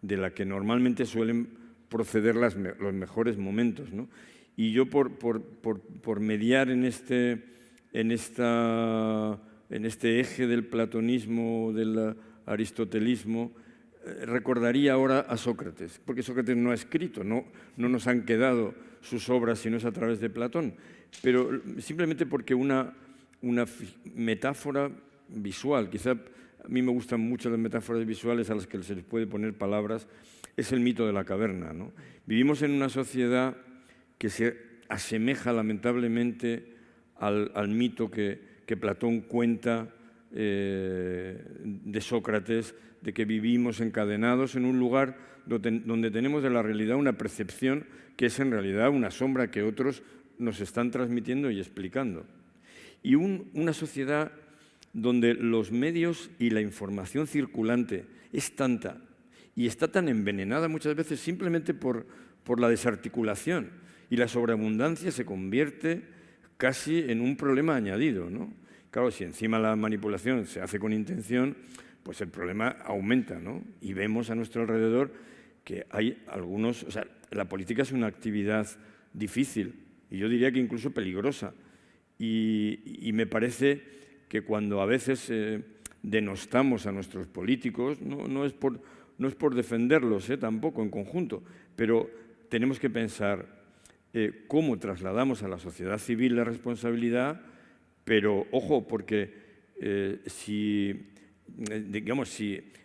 Speaker 4: de la que normalmente suelen proceder los mejores momentos, ¿no? Y yo, por mediar en este eje del platonismo, del aristotelismo, recordaría ahora a Sócrates, porque Sócrates no ha escrito, no nos han quedado sus obras si no es a través de Platón, pero simplemente porque una metáfora visual, quizá a mí me gustan mucho las metáforas visuales a las que se les puede poner palabras, es el mito de la caverna, ¿no? Vivimos en una sociedad que se asemeja lamentablemente al mito que Platón cuenta de Sócrates, de que vivimos encadenados en un lugar donde tenemos de la realidad una percepción que es en realidad una sombra que otros nos están transmitiendo y explicando. Y una sociedad donde los medios y la información circulante es tanta y está tan envenenada muchas veces simplemente por la desarticulación, y la sobreabundancia se convierte casi en un problema añadido, ¿no? Claro, si encima la manipulación se hace con intención, pues el problema aumenta, ¿no? Y vemos a nuestro alrededor que hay algunos... O sea, la política es una actividad difícil y yo diría que incluso peligrosa. Y me parece que cuando a veces denostamos a nuestros políticos, no es por defenderlos tampoco en conjunto, pero tenemos que pensar cómo trasladamos a la sociedad civil la responsabilidad, pero ojo, porque si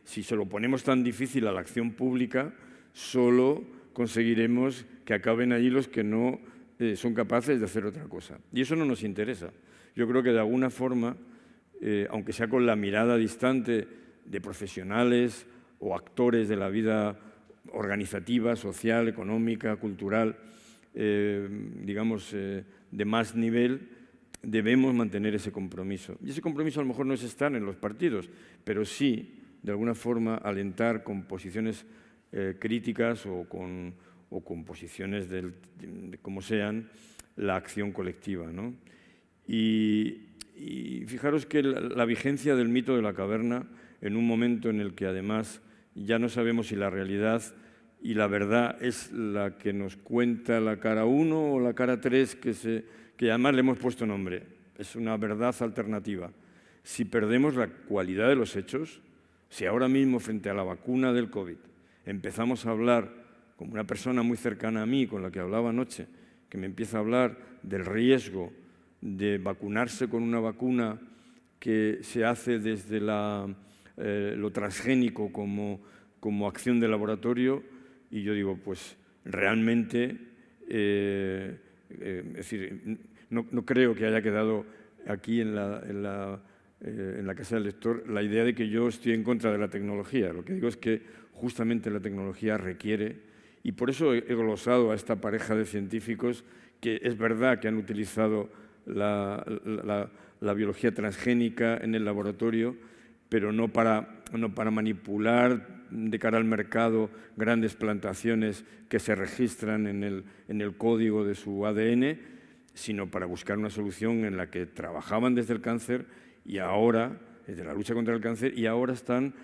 Speaker 4: se lo ponemos tan difícil a la acción pública, solo conseguiremos que acaben allí los que no son capaces de hacer otra cosa. Y eso no nos interesa. Yo creo que de alguna forma, aunque sea con la mirada distante de profesionales o actores de la vida organizativa, social, económica, cultural, de más nivel, debemos mantener ese compromiso. Y ese compromiso a lo mejor no es estar en los partidos, pero sí, de alguna forma, alentar con posiciones críticas o con posiciones de como sean, la acción colectiva, ¿no? Y fijaros que la vigencia del mito de la caverna, en un momento en el que además ya no sabemos si la realidad y la verdad es la que nos cuenta la cara 1 o la cara 3, que además le hemos puesto nombre. Es una verdad alternativa. Si perdemos la cualidad de los hechos, si ahora mismo frente a la vacuna del COVID empezamos a hablar, como una persona muy cercana a mí, con la que hablaba anoche, que me empieza a hablar del riesgo de vacunarse con una vacuna que se hace desde lo transgénico como acción de laboratorio, y yo digo, pues realmente, es decir, no creo que haya quedado aquí en la Casa del Lector la idea de que yo estoy en contra de la tecnología. Lo que digo es que justamente la tecnología requiere, y por eso he glosado a esta pareja de científicos que es verdad que han utilizado la biología transgénica en el laboratorio, pero no para manipular de cara al mercado grandes plantaciones que se registran en el código de su ADN, sino para buscar una solución en la que trabajaban desde el cáncer y ahora, desde la lucha contra el cáncer, y ahora están,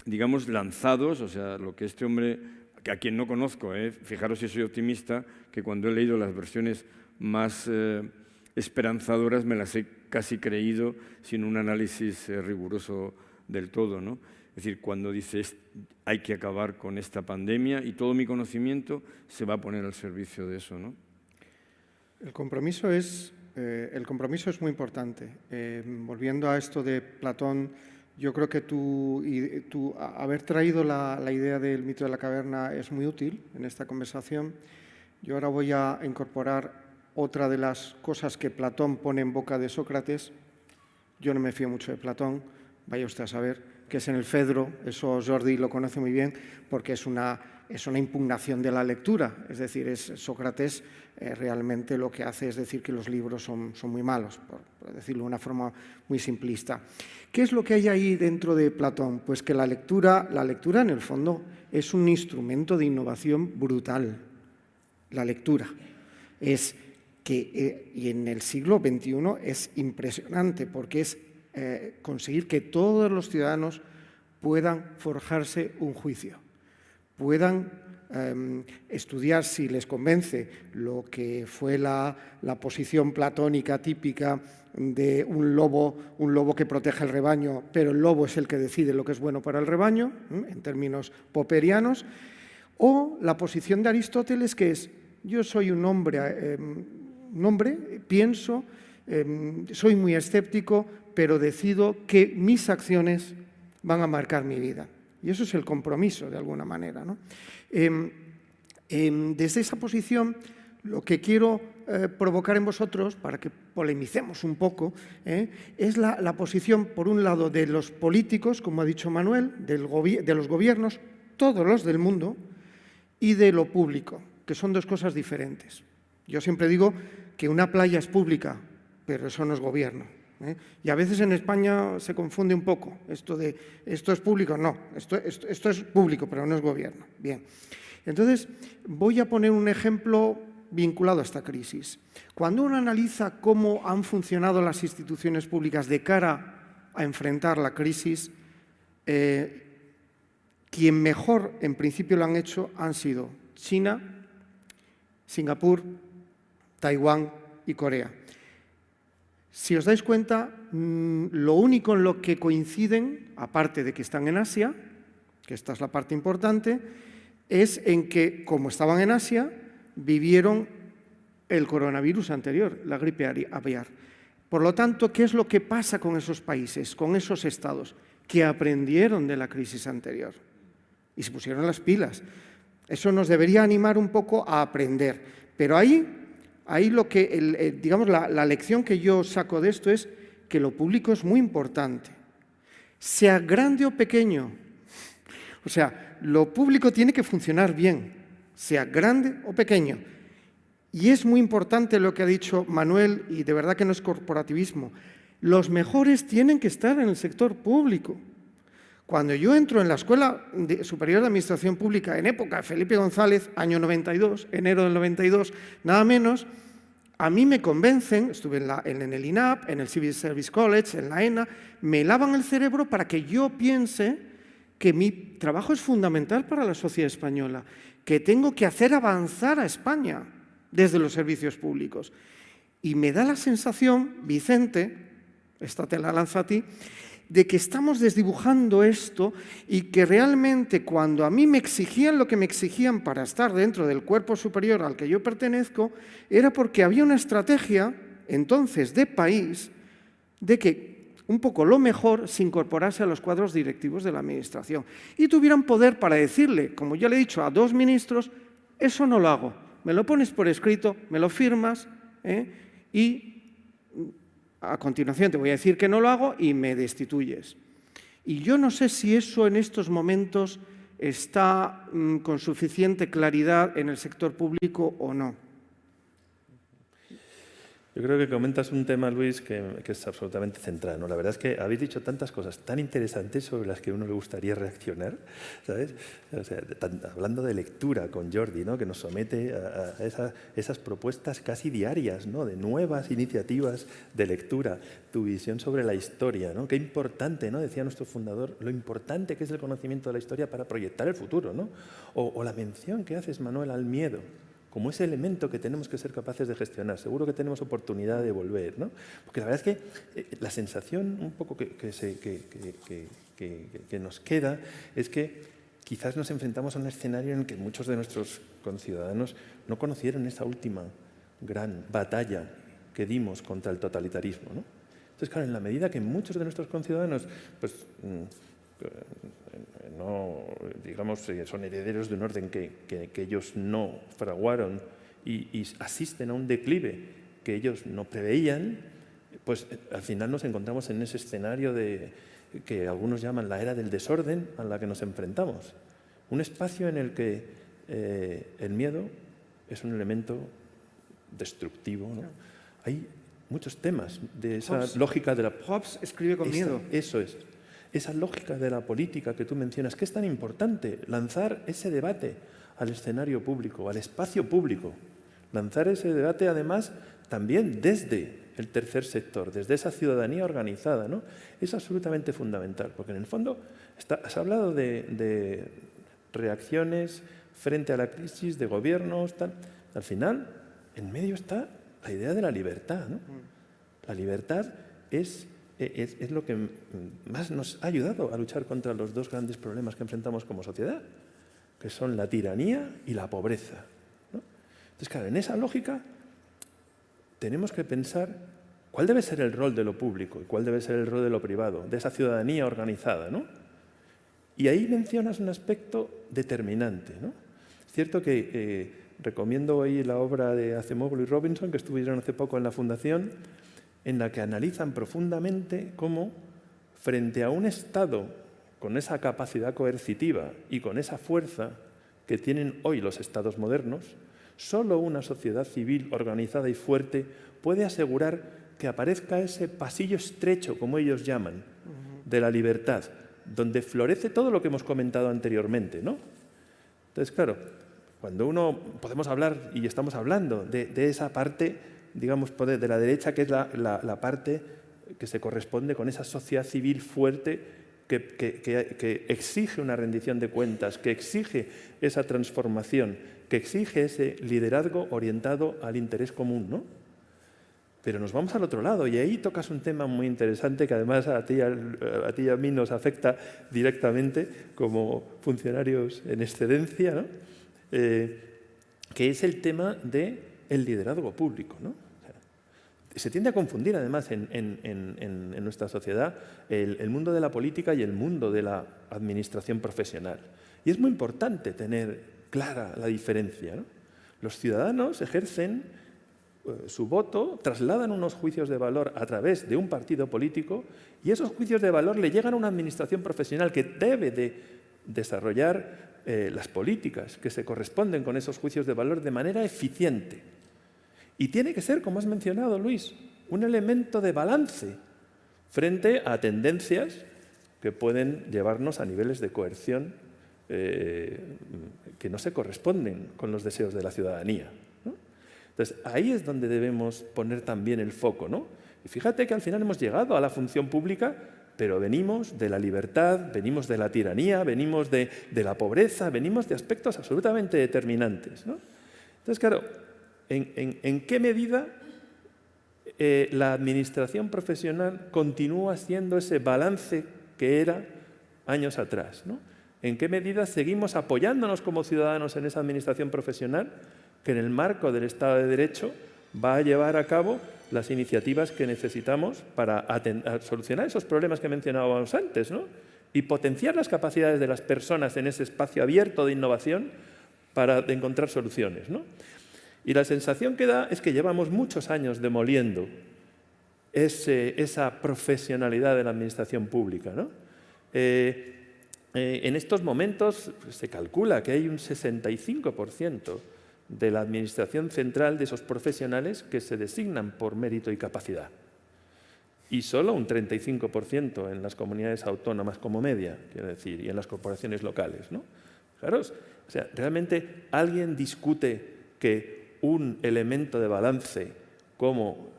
Speaker 4: digamos, lanzados, o sea, lo que este hombre, a quien no conozco, fijaros si soy optimista, que cuando he leído las versiones más esperanzadoras me las he casi creído sin un análisis riguroso del todo, ¿no? Es decir, cuando dices hay que acabar con esta pandemia y todo mi conocimiento se va a poner al servicio de eso, ¿no?
Speaker 2: El compromiso es muy importante. Volviendo a esto de Platón, Yo creo que haber traído la idea del mito de la caverna es muy útil en esta conversación. Yo ahora voy a incorporar otra de las cosas que Platón pone en boca de Sócrates. Yo no me fío mucho de Platón, vaya usted a saber, que es en el Fedro, eso Jordi lo conoce muy bien, porque es una impugnación de la lectura, es decir, Sócrates realmente lo que hace es decir que los libros son muy malos, por decirlo de una forma muy simplista. ¿Qué es lo que hay ahí dentro de Platón? Pues que la lectura en el fondo es un instrumento de innovación brutal. La lectura es que, y en el siglo XXI es impresionante porque es conseguir que todos los ciudadanos puedan forjarse un juicio, puedan estudiar, si les convence, lo que fue la posición platónica típica de un lobo que protege el rebaño, pero el lobo es el que decide lo que es bueno para el rebaño, en términos popperianos, o la posición de Aristóteles, que es: yo soy un hombre, pienso, soy muy escéptico, pero decido que mis acciones van a marcar mi vida. Y eso es el compromiso, de alguna manera, ¿no? Desde esa posición, lo que quiero provocar en vosotros, para que polemicemos un poco, es la posición, por un lado, de los políticos, como ha dicho Manuel, de los gobiernos, todos los del mundo, y de lo público, que son dos cosas diferentes. Yo siempre digo que una playa es pública, pero eso no es gobierno. Y a veces en España se confunde un poco esto es público. No, esto es público, pero no es gobierno. Bien, entonces voy a poner un ejemplo vinculado a esta crisis. Cuando uno analiza cómo han funcionado las instituciones públicas de cara a enfrentar la crisis, quien mejor en principio lo han hecho han sido China, Singapur, Taiwán y Corea. Si os dais cuenta, lo único en lo que coinciden, aparte de que están en Asia, que esta es la parte importante, es en que, como estaban en Asia, vivieron el coronavirus anterior, la gripe aviar. Por lo tanto, ¿qué es lo que pasa con esos países, con esos estados? Que aprendieron de la crisis anterior y se pusieron las pilas. Eso nos debería animar un poco a aprender. Pero ahí lo que, digamos, la lección que yo saco de esto es que lo público es muy importante, sea grande o pequeño. O sea, lo público tiene que funcionar bien, sea grande o pequeño. Y es muy importante lo que ha dicho Manuel, y de verdad que no es corporativismo. Los mejores tienen que estar en el sector público. Cuando yo entro en la Escuela Superior de Administración Pública, en época de Felipe González, año 92, enero del 92, nada menos, a mí me convencen, estuve en el INAP, en el Civil Service College, en la ENA, me lavan el cerebro para que yo piense que mi trabajo es fundamental para la sociedad española, que tengo que hacer avanzar a España desde los servicios públicos. Y me da la sensación, Vicente, esta te la lanzo a ti, de que estamos desdibujando esto y que realmente cuando a mí me exigían lo que me exigían para estar dentro del cuerpo superior al que yo pertenezco, era porque había una estrategia, entonces, de país, de que un poco lo mejor se incorporase a los cuadros directivos de la administración y tuvieran poder para decirle, como ya le he dicho a 2 ministros, eso no lo hago, me lo pones por escrito, me lo firmas y a continuación te voy a decir que no lo hago y me destituyes. Y yo no sé si eso en estos momentos está con suficiente claridad en el sector público o no.
Speaker 3: Yo creo que comentas un tema, Luis, que es absolutamente central, ¿no? La verdad es que habéis dicho tantas cosas tan interesantes sobre las que a uno le gustaría reaccionar, ¿sabes? O sea, hablando de lectura con Jordi, ¿no? Que nos somete a esas propuestas casi diarias, ¿no? De nuevas iniciativas de lectura, tu visión sobre la historia, ¿no? Qué importante, ¿no? Decía nuestro fundador, lo importante que es el conocimiento de la historia para proyectar el futuro, ¿no? O la mención que haces, Manuel, al miedo, como ese elemento que tenemos que ser capaces de gestionar. Seguro que tenemos oportunidad de volver, ¿no? Porque la verdad es que la sensación un poco que nos queda es que quizás nos enfrentamos a un escenario en el que muchos de nuestros conciudadanos no conocieron esa última gran batalla que dimos contra el totalitarismo, ¿no? Entonces, claro, en la medida que muchos de nuestros conciudadanos pues, no, digamos, son herederos de un orden que ellos no fraguaron y asisten a un declive que ellos no preveían, pues al final nos encontramos en ese escenario que algunos llaman la era del desorden a la que nos enfrentamos. Un espacio en el que el miedo es un elemento destructivo, ¿no? Hay muchos temas de esa lógica de la...
Speaker 2: Hobbes escribe con miedo.
Speaker 3: Eso es. Esa lógica de la política que tú mencionas, que es tan importante, lanzar ese debate al escenario público, al espacio público. Lanzar ese debate, además, también desde el tercer sector, desde esa ciudadanía organizada, ¿no? Es absolutamente fundamental, porque en el fondo has hablado de reacciones frente a la crisis, de gobiernos, tal. Al final, en medio está la idea de la libertad, ¿no? La libertad es lo que más nos ha ayudado a luchar contra los dos grandes problemas que enfrentamos como sociedad, que son la tiranía y la pobreza, ¿no? Entonces, claro, en esa lógica tenemos que pensar cuál debe ser el rol de lo público y cuál debe ser el rol de lo privado, de esa ciudadanía organizada, ¿no? Y ahí mencionas un aspecto determinante, ¿no? Es cierto que recomiendo hoy la obra de Acemoglu y Robinson, que estuvieron hace poco en la Fundación, en la que analizan profundamente cómo, frente a un Estado con esa capacidad coercitiva y con esa fuerza que tienen hoy los Estados modernos, solo una sociedad civil organizada y fuerte puede asegurar que aparezca ese pasillo estrecho, como ellos llaman, de la libertad, donde florece todo lo que hemos comentado anteriormente, ¿no? Entonces, claro, cuando podemos hablar, y estamos hablando, de esa parte, digamos, de la derecha, que es la parte que se corresponde con esa sociedad civil fuerte que exige una rendición de cuentas, que exige esa transformación, que exige ese liderazgo orientado al interés común, ¿no? Pero nos vamos al otro lado y ahí tocas un tema muy interesante que además a ti y a mí nos afecta directamente como funcionarios en excedencia, ¿no? Que es el tema del liderazgo público, ¿no? O sea, se tiende a confundir además en nuestra sociedad el mundo de la política y el mundo de la administración profesional. Y es muy importante tener clara la diferencia, ¿no? Los ciudadanos ejercen su voto, trasladan unos juicios de valor a través de un partido político y esos juicios de valor le llegan a una administración profesional que debe de desarrollar las políticas que se corresponden con esos juicios de valor de manera eficiente. Y tiene que ser, como has mencionado, Luis, un elemento de balance frente a tendencias que pueden llevarnos a niveles de coerción que no se corresponden con los deseos de la ciudadanía, ¿no? Entonces, ahí es donde debemos poner también el foco, ¿no? Y fíjate que al final hemos llegado a la función pública, pero venimos de la libertad, venimos de la tiranía, venimos de la pobreza, venimos de aspectos absolutamente determinantes, ¿no? Entonces, claro, ¿en qué medida la administración profesional continúa siendo ese balance que era años atrás, ¿no? ¿En qué medida seguimos apoyándonos como ciudadanos en esa administración profesional que en el marco del Estado de Derecho va a llevar a cabo las iniciativas que necesitamos para solucionar esos problemas que mencionábamos antes, ¿no? Y potenciar las capacidades de las personas en ese espacio abierto de innovación para encontrar soluciones, ¿no? Y la sensación que da es que llevamos muchos años demoliendo esa profesionalidad de la administración pública, ¿no? En estos momentos se calcula que hay un 65% de la administración central de esos profesionales que se designan por mérito y capacidad. Y solo un 35% en las comunidades autónomas como media, quiero decir, y en las corporaciones locales, ¿no? Claro, o sea, realmente alguien discute que un elemento de balance como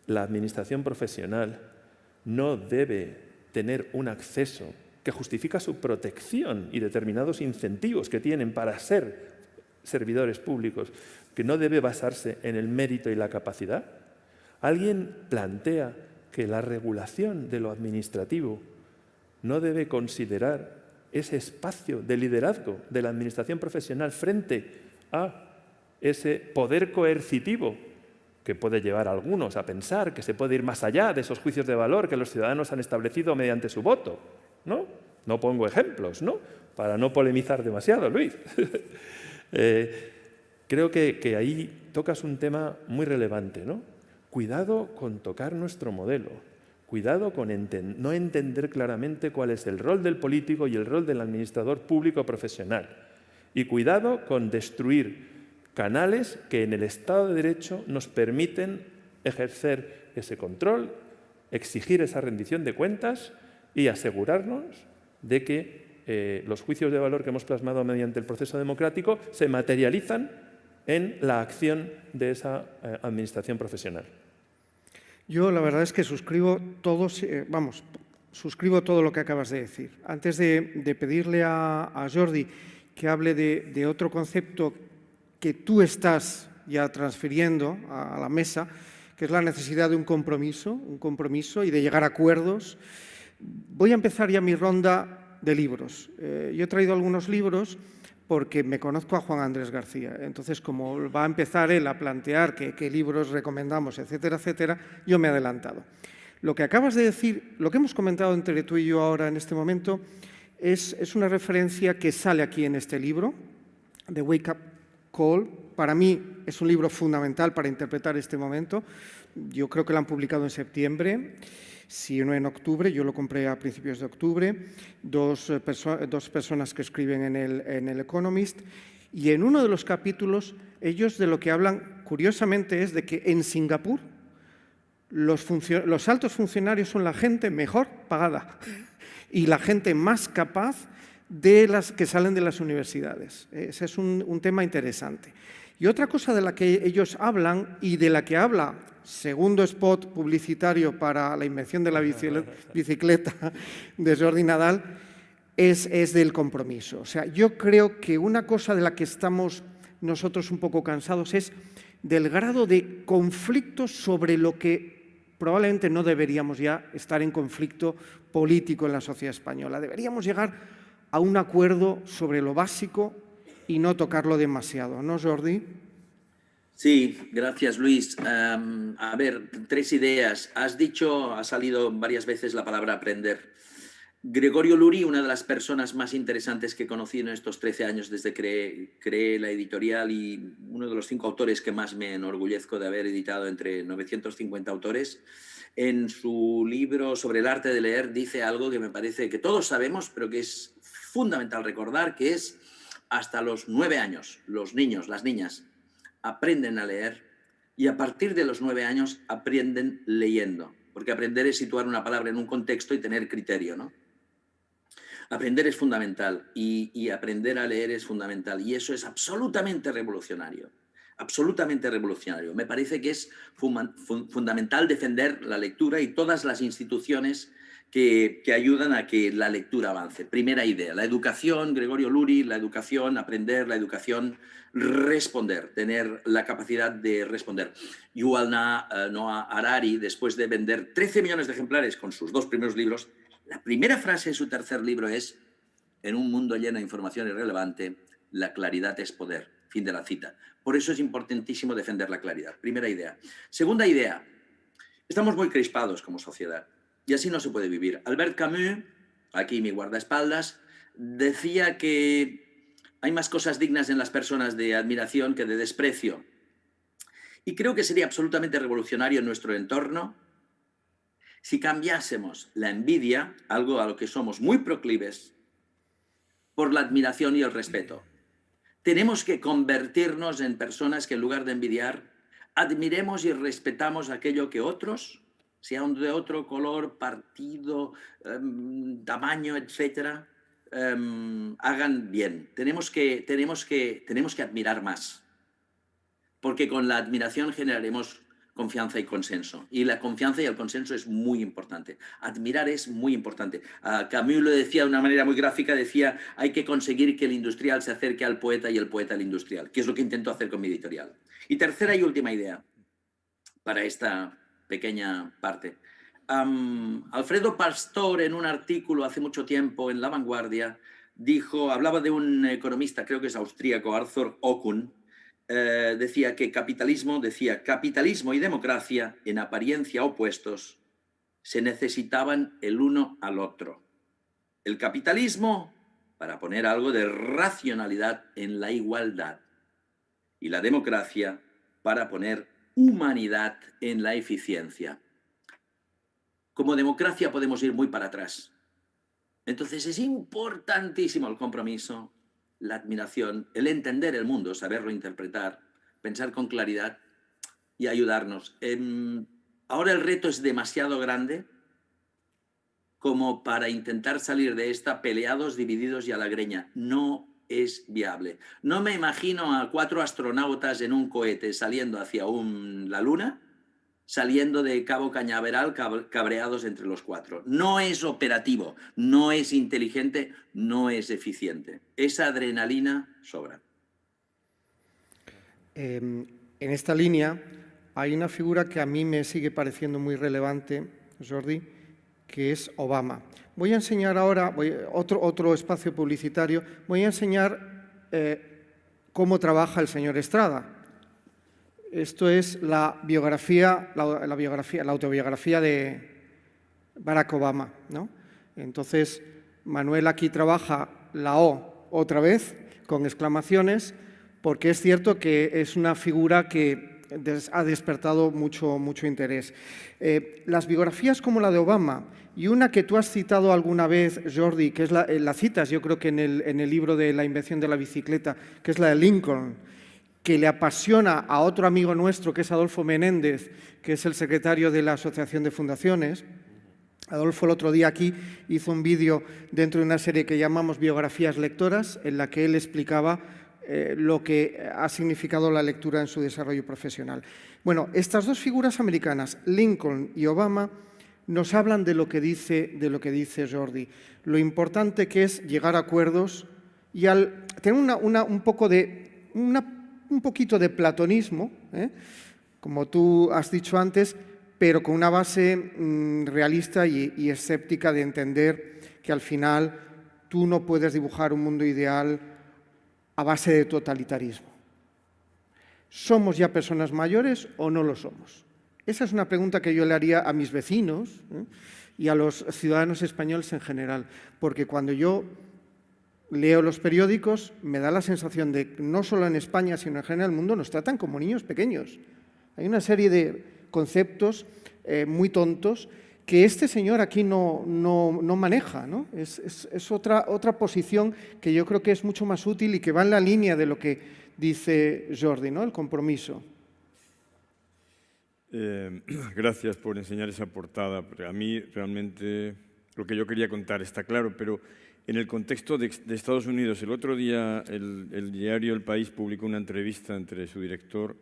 Speaker 3: la administración profesional no debe tener un acceso que justifica su protección y determinados incentivos que tienen para ser servidores públicos, que no debe basarse en el mérito y la capacidad. ¿Alguien plantea que la regulación de lo administrativo no debe considerar ese espacio de liderazgo de la administración profesional frente a ese poder coercitivo que puede llevar a algunos a pensar que se puede ir más allá de esos juicios de valor que los ciudadanos han establecido mediante su voto, ¿no? No pongo ejemplos, ¿no? Para no polemizar demasiado, Luis. Creo que ahí tocas un tema muy relevante, ¿no? Cuidado con tocar nuestro modelo. Cuidado con no entender claramente cuál es el rol del político y el rol del administrador público profesional. Y cuidado con destruir canales que en el Estado de Derecho nos permiten ejercer ese control, exigir esa rendición de cuentas y asegurarnos de que los juicios de valor que hemos plasmado mediante el proceso democrático se materializan en la acción de esa administración profesional.
Speaker 2: Yo la verdad es que suscribo todo lo que acabas de decir. Antes de pedirle a Jordi que hable de otro concepto que tú estás ya transfiriendo a la mesa, que es la necesidad de un compromiso y de llegar a acuerdos, voy a empezar ya mi ronda de libros. Yo he traído algunos libros porque me conozco a Juan Andrés García. Entonces, como va a empezar él a plantear qué libros recomendamos, etcétera, etcétera, yo me he adelantado. Lo que acabas de decir, lo que hemos comentado entre tú y yo ahora en este momento, es una referencia que sale aquí en este libro, The Wake Up Call. Para mí es un libro fundamental para interpretar este momento. Yo creo que lo han publicado en septiembre. Si no en octubre, yo lo compré a principios de octubre, dos personas que escriben en el Economist, y en uno de los capítulos ellos de lo que hablan, curiosamente, es de que en Singapur los altos funcionarios son la gente mejor pagada y la gente más capaz de las que salen de las universidades. Ese es un tema interesante. Y otra cosa de la que ellos hablan y de la que habla segundo spot publicitario para la invención de la bicicleta de Jordi Nadal es del compromiso. O sea, yo creo que una cosa de la que estamos nosotros un poco cansados es del grado de conflicto sobre lo que probablemente no deberíamos ya estar en conflicto político en la sociedad española. Deberíamos llegar a un acuerdo sobre lo básico y no tocarlo demasiado, ¿no, Jordi?
Speaker 5: Sí, gracias, Luis. A ver, 3 ideas. Ha salido varias veces la palabra aprender. Gregorio Luri, una de las personas más interesantes que conocí en estos 13 años desde que creé la editorial y uno de los 5 autores que más me enorgullezco de haber editado entre 950 autores, en su libro sobre el arte de leer dice algo que me parece que todos sabemos, pero que es fundamental recordar, que es hasta los 9 años, los niños, las niñas, aprenden a leer y a partir de los 9 años aprenden leyendo, porque aprender es situar una palabra en un contexto y tener criterio, ¿no? Aprender es fundamental y aprender a leer es fundamental y eso es absolutamente revolucionario, absolutamente revolucionario. Me parece que es fundamental defender la lectura y todas las instituciones que ayudan a que la lectura avance. Primera idea, la educación, Gregorio Luri, la educación, aprender, la educación, responder, tener la capacidad de responder. Yuval Noah Harari, después de vender 13 millones de ejemplares con sus 2 primeros libros, la primera frase de su tercer libro es: en un mundo lleno de información irrelevante, la claridad es poder. Fin de la cita. Por eso es importantísimo defender la claridad. Primera idea. Segunda idea, estamos muy crispados como sociedad. Y así no se puede vivir. Albert Camus, aquí mi guardaespaldas, decía que hay más cosas dignas en las personas de admiración que de desprecio. Y creo que sería absolutamente revolucionario en nuestro entorno si cambiásemos la envidia, algo a lo que somos muy proclives, por la admiración y el respeto. Tenemos que convertirnos en personas que en lugar de envidiar, admiremos y respetamos aquello que otros, sean de otro color, partido, tamaño, etcétera, hagan bien. Tenemos que admirar más, porque con la admiración generaremos confianza y consenso. Y la confianza y el consenso es muy importante. Admirar es muy importante. Camus lo decía de una manera muy gráfica, decía: hay que conseguir que el industrial se acerque al poeta y el poeta al industrial, que es lo que intento hacer con mi editorial. Y tercera y última idea para esta pequeña parte. Alfredo Pastor, en un artículo hace mucho tiempo en La Vanguardia, hablaba de un economista, creo que es austríaco, Arthur Okun, decía capitalismo y democracia, en apariencia opuestos, se necesitaban el uno al otro. El capitalismo para poner algo de racionalidad en la igualdad y la democracia para poner humanidad en la eficiencia. Como democracia podemos ir muy para atrás. Entonces es importantísimo el compromiso, la admiración, el entender el mundo, saberlo interpretar, pensar con claridad y ayudarnos. Ahora el reto es demasiado grande como para intentar salir de esta peleados, divididos y a la greña. No es viable. No me imagino a 4 astronautas en un cohete saliendo hacia la Luna, saliendo de Cabo Cañaveral cabreados entre los 4. No es operativo, no es inteligente, no es eficiente. Esa adrenalina sobra.
Speaker 2: En esta línea hay una figura que a mí me sigue pareciendo muy relevante, Jordi, que es Obama. Voy a enseñar ahora, otro espacio publicitario, voy a enseñar cómo trabaja el señor Estrada. Esto es la autobiografía de Barack Obama, ¿no? Entonces, Manuel aquí trabaja la O otra vez, con exclamaciones, porque es cierto que es una figura que ha despertado mucho interés. Las biografías como la de Obama, y una que tú has citado alguna vez, Jordi, que es la citas, yo creo que en el libro de La invención de la bicicleta, que es la de Lincoln, que le apasiona a otro amigo nuestro, que es Adolfo Menéndez, que es el secretario de la Asociación de Fundaciones. Adolfo el otro día aquí hizo un vídeo dentro de una serie que llamamos Biografías Lectoras, en la que él explicaba lo que ha significado la lectura en su desarrollo profesional. Bueno, estas dos figuras americanas, Lincoln y Obama, nos hablan de lo que dice Jordi, lo importante que es llegar a acuerdos y al tener un poquito de platonismo, como tú has dicho antes, pero con una base realista y escéptica de entender que al final tú no puedes dibujar un mundo ideal a base de totalitarismo. ¿Somos ya personas mayores o no lo somos? Esa es una pregunta que yo le haría a mis vecinos y a los ciudadanos españoles en general, porque cuando yo leo los periódicos me da la sensación de que no solo en España, sino en general el mundo nos tratan como niños pequeños. Hay una serie de conceptos muy tontos que este señor aquí no maneja, ¿no? Es otra posición que yo creo que es mucho más útil y que va en la línea de lo que dice Jordi, ¿no? El compromiso.
Speaker 4: Gracias por enseñar esa portada. A mí realmente lo que yo quería contar está claro, pero en el contexto de Estados Unidos, el otro día el diario El País publicó una entrevista entre su director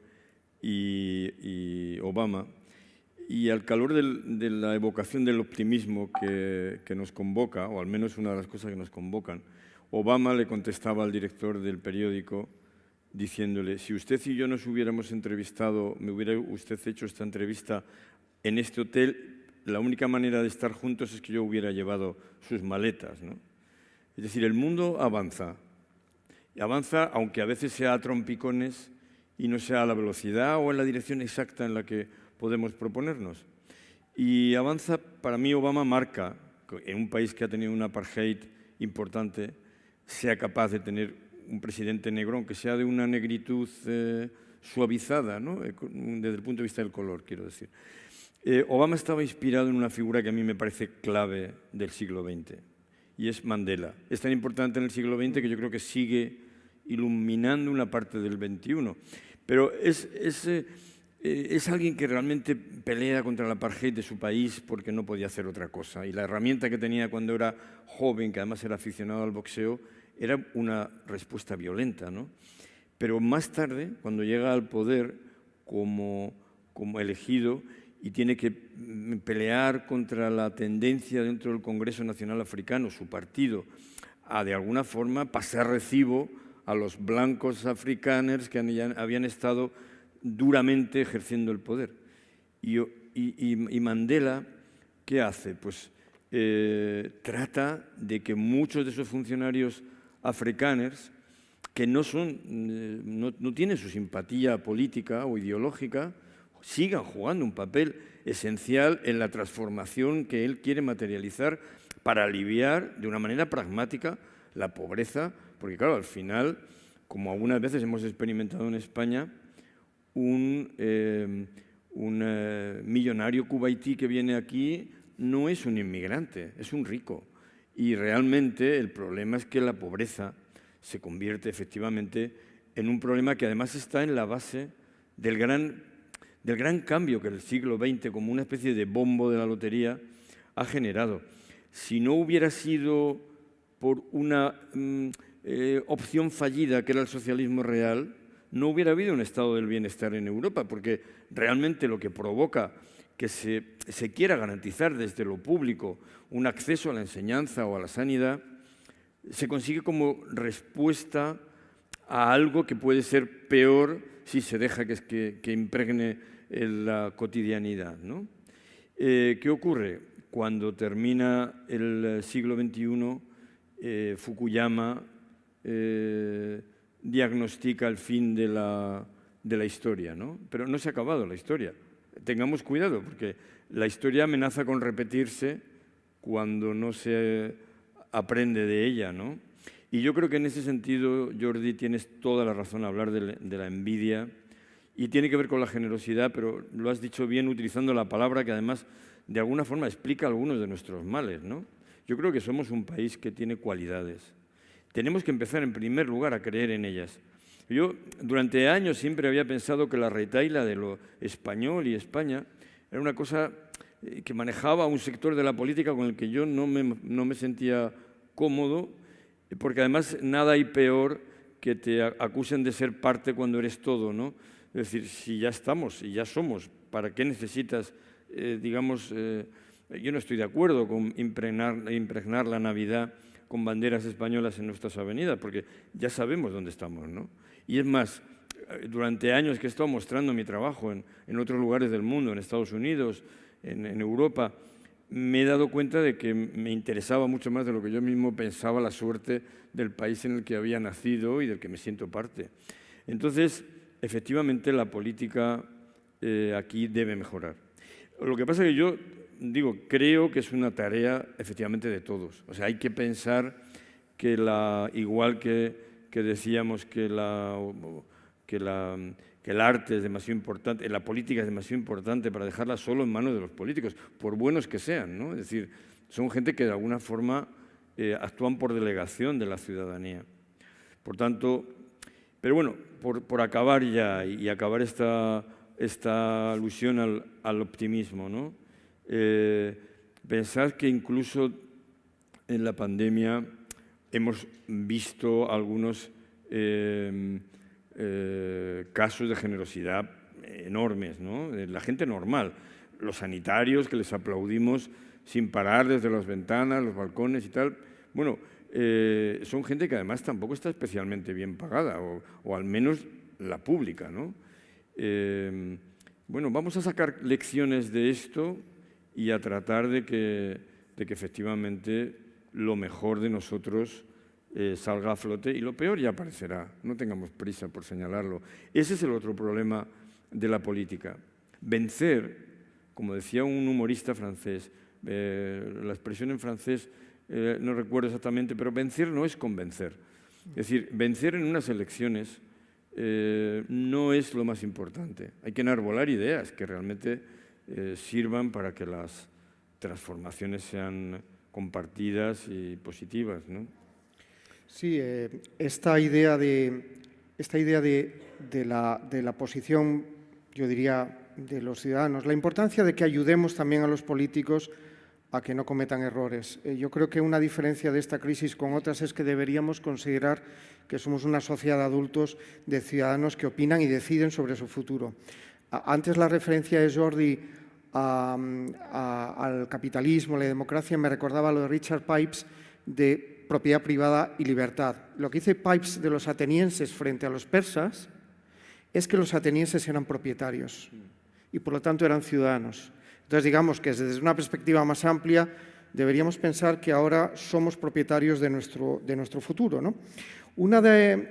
Speaker 4: y Obama, y al calor de la evocación del optimismo que nos convoca, o al menos una de las cosas que nos convocan, Obama le contestaba al director del periódico diciéndole: si usted y yo nos hubiéramos entrevistado, me hubiera usted hecho esta entrevista en este hotel, la única manera de estar juntos es que yo hubiera llevado sus maletas, ¿no? Es decir, el mundo avanza. Y avanza, aunque a veces sea a trompicones y no sea a la velocidad o en la dirección exacta en la que podemos proponernos. Y avanza, para mí Obama marca que en un país que ha tenido un apartheid importante, sea capaz de tener un presidente negro, aunque sea de una negritud suavizada, ¿no? Desde el punto de vista del color, quiero decir. Obama estaba inspirado en una figura que a mí me parece clave del siglo XX, y es Mandela. Es tan importante en el siglo XX que yo creo que sigue iluminando una parte del XXI. Pero es alguien que realmente pelea contra el apartheid de su país porque no podía hacer otra cosa. Y la herramienta que tenía cuando era joven, que además era aficionado al boxeo, era una respuesta violenta, ¿no? Pero más tarde, cuando llega al poder como elegido y tiene que pelear contra la tendencia dentro del Congreso Nacional Africano, su partido, a de alguna forma pasar recibo a los blancos africanos que habían estado duramente ejerciendo el poder. Y Mandela, ¿qué hace? Pues trata de que muchos de esos funcionarios africanos que no tienen su simpatía política o ideológica, sigan jugando un papel esencial en la transformación que él quiere materializar para aliviar de una manera pragmática la pobreza, porque claro, al final, como algunas veces hemos experimentado en España, un millonario cubaití que viene aquí no es un inmigrante, es un rico. Y realmente el problema es que la pobreza se convierte efectivamente en un problema que además está en la base del gran cambio que el siglo XX, como una especie de bombo de la lotería, ha generado. Si no hubiera sido por una opción fallida que era el socialismo real, no hubiera habido un estado del bienestar en Europa, porque realmente lo que provoca que se quiera garantizar desde lo público un acceso a la enseñanza o a la sanidad, se consigue como respuesta a algo que puede ser peor si se deja que impregne la cotidianidad, ¿no? ¿Qué ocurre? Cuando termina el siglo XXI, Fukuyama diagnostica el fin de la historia, ¿no? Pero no se ha acabado la historia. Tengamos cuidado, porque la historia amenaza con repetirse cuando no se aprende de ella, ¿no? Y yo creo que en ese sentido, Jordi, tienes toda la razón a hablar de la envidia, y tiene que ver con la generosidad, pero lo has dicho bien utilizando la palabra que además de alguna forma explica algunos de nuestros males, ¿no? Yo creo que somos un país que tiene cualidades. Tenemos que empezar en primer lugar a creer en ellas. Yo durante años siempre había pensado que la retahíla de lo español y España era una cosa que manejaba un sector de la política con el que yo no me sentía cómodo, porque además nada hay peor que te acusen de ser parte cuando eres todo, ¿no? Es decir, si ya estamos y ya somos, ¿para qué necesitas, yo no estoy de acuerdo con impregnar la Navidad con banderas españolas en nuestras avenidas, porque ya sabemos dónde estamos, ¿no? Y es más, durante años que he estado mostrando mi trabajo en otros lugares del mundo, en Estados Unidos, en Europa, me he dado cuenta de que me interesaba mucho más de lo que yo mismo pensaba la suerte del país en el que había nacido y del que me siento parte. Entonces, efectivamente, la política aquí debe mejorar. Lo que pasa es que yo creo que es una tarea efectivamente de todos. O sea, hay que pensar que igual que decíamos que el arte es demasiado importante, la política es demasiado importante para dejarla solo en manos de los políticos, por buenos que sean, ¿no? Es decir, son gente que de alguna forma actúan por delegación de la ciudadanía. Por tanto, pero bueno, por acabar ya y acabar esta alusión al optimismo, ¿no? Pensad que incluso en la pandemia hemos visto algunos casos de generosidad enormes, ¿no? De la gente normal, los sanitarios que les aplaudimos sin parar desde las ventanas, los balcones y tal. Bueno, son gente que además tampoco está especialmente bien pagada, o al menos la pública, ¿no? Bueno, vamos a sacar lecciones de esto y a tratar de que efectivamente lo mejor de nosotros salga a flote, y lo peor ya aparecerá, no tengamos prisa por señalarlo. Ese es el otro problema de la política. Vencer, como decía un humorista francés, la expresión en francés no recuerdo exactamente, pero vencer no es convencer. Es decir, vencer en unas elecciones no es lo más importante. Hay que enarbolar ideas que realmente sirvan para que las transformaciones sean compartidas y positivas, ¿no?
Speaker 2: Sí, esta idea de la posición, yo diría, de los ciudadanos, la importancia de que ayudemos también a los políticos a que no cometan errores. Yo creo que una diferencia de esta crisis con otras es que deberíamos considerar que somos una sociedad de adultos, de ciudadanos que opinan y deciden sobre su futuro. Antes la referencia de Jordi al capitalismo, la democracia, me recordaba lo de Richard Pipes de propiedad privada y libertad. Lo que dice Pipes de los atenienses frente a los persas es que los atenienses eran propietarios y por lo tanto eran ciudadanos. Entonces digamos que desde una perspectiva más amplia deberíamos pensar que ahora somos propietarios de nuestro futuro, ¿no?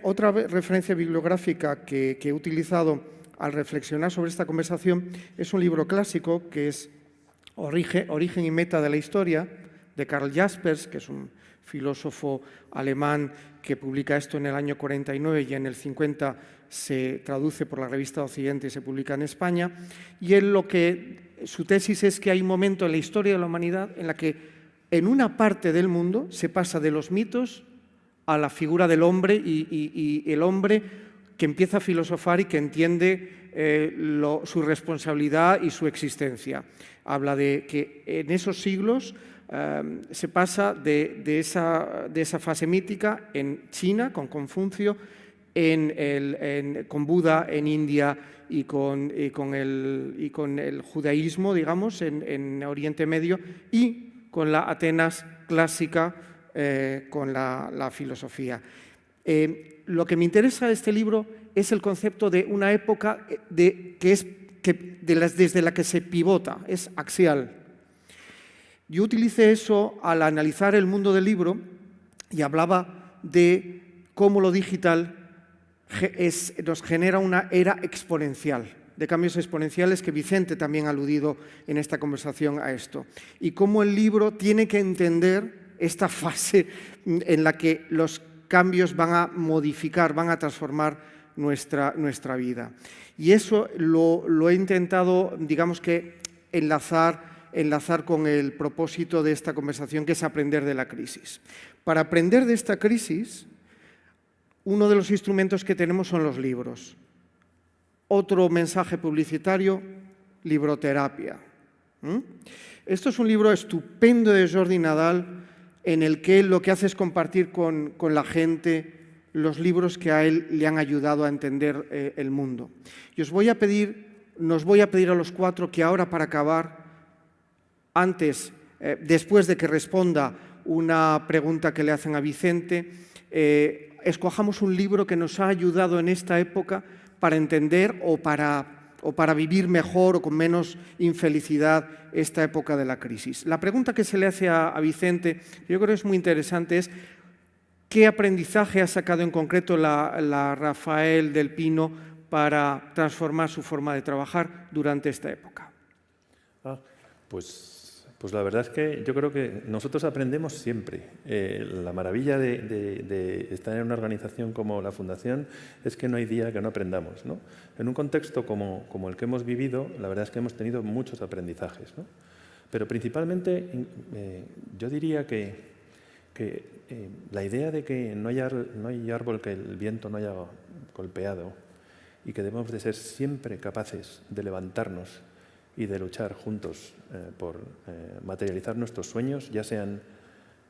Speaker 2: Otra referencia bibliográfica que he utilizado al reflexionar sobre esta conversación es un libro clásico que es Origen y meta de la historia, de Karl Jaspers, que es un filósofo alemán que publica esto en el año 49 y en el 50 se traduce por la revista Occidente y se publica en España. Y su tesis es que hay un momento en la historia de la humanidad en la que en una parte del mundo se pasa de los mitos a la figura del hombre y el hombre que empieza a filosofar y que entiende su responsabilidad y su existencia. Habla de que en esos siglos se pasa de esa fase mítica en China, con Confucio, con Buda en India y con el judaísmo, digamos, en Oriente Medio, y con la Atenas clásica, con la filosofía. Lo que me interesa de este libro es el concepto de una época desde la que se pivota, es axial. Yo utilicé eso al analizar el mundo del libro y hablaba de cómo lo digital nos genera una era exponencial, de cambios exponenciales, que Vicente también ha aludido en esta conversación a esto, y cómo el libro tiene que entender esta fase en la que los cambios van a modificar, van a transformar nuestra vida. Y eso lo he intentado, digamos que, enlazar con el propósito de esta conversación, que es aprender de la crisis. Para aprender de esta crisis, uno de los instrumentos que tenemos son los libros. Otro mensaje publicitario, libroterapia. Esto es un libro estupendo de Jordi Nadal, en el que él lo que hace es compartir con la gente los libros que a él le han ayudado a entender el mundo. Y nos voy a pedir a los cuatro que ahora, para acabar, después de que responda una pregunta que le hacen a Vicente, escojamos un libro que nos ha ayudado en esta época para entender o para vivir mejor o con menos infelicidad esta época de la crisis. La pregunta que se le hace a Vicente, yo creo que es muy interesante, es ¿qué aprendizaje ha sacado en concreto la Rafael del Pino para transformar su forma de trabajar durante esta época?
Speaker 3: Pues la verdad es que yo creo que nosotros aprendemos siempre. La maravilla de estar en una organización como la Fundación es que no hay día que no aprendamos, ¿no? En un contexto como el que hemos vivido, la verdad es que hemos tenido muchos aprendizajes, ¿no? Pero principalmente yo diría que la idea de que no hay árbol que el viento no haya golpeado y que debemos de ser siempre capaces de levantarnos y de luchar juntos por materializar nuestros sueños, ya sean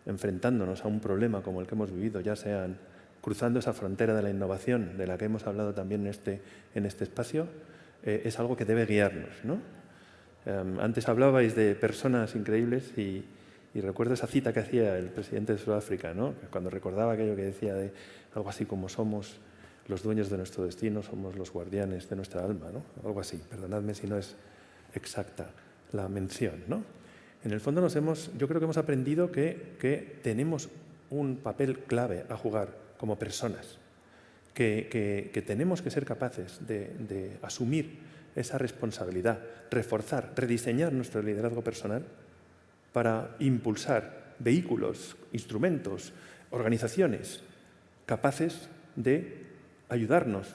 Speaker 3: enfrentándonos a un problema como el que hemos vivido, ya sean cruzando esa frontera de la innovación de la que hemos hablado también en este espacio, es algo que debe guiarnos, ¿no? Antes hablabais de personas increíbles y recuerdo esa cita que hacía el presidente de Sudáfrica, ¿no? Cuando recordaba aquello que decía de algo así como somos los dueños de nuestro destino, somos los guardianes de nuestra alma, ¿no? Algo así, perdonadme si no es exacta la mención, ¿no? En el fondo yo creo que hemos aprendido que tenemos un papel clave a jugar como personas, que tenemos que ser capaces de asumir esa responsabilidad, reforzar, rediseñar nuestro liderazgo personal para impulsar vehículos, instrumentos, organizaciones capaces de ayudarnos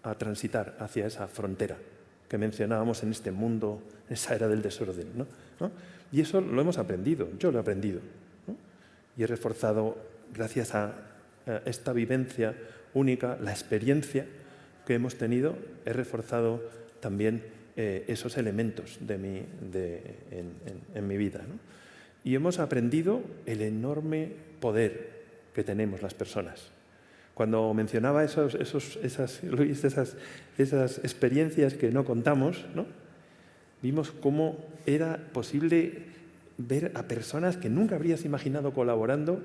Speaker 3: a transitar hacia esa frontera que mencionábamos en este mundo, esa era del desorden, ¿no? Y eso lo hemos aprendido, yo lo he aprendido, ¿no? Y he reforzado, gracias a esta vivencia única, la experiencia que hemos tenido, he reforzado también esos elementos en mi vida, ¿no? Y hemos aprendido el enorme poder que tenemos las personas. Cuando mencionaba esas experiencias que no contamos, ¿no? Vimos cómo era posible ver a personas que nunca habrías imaginado colaborando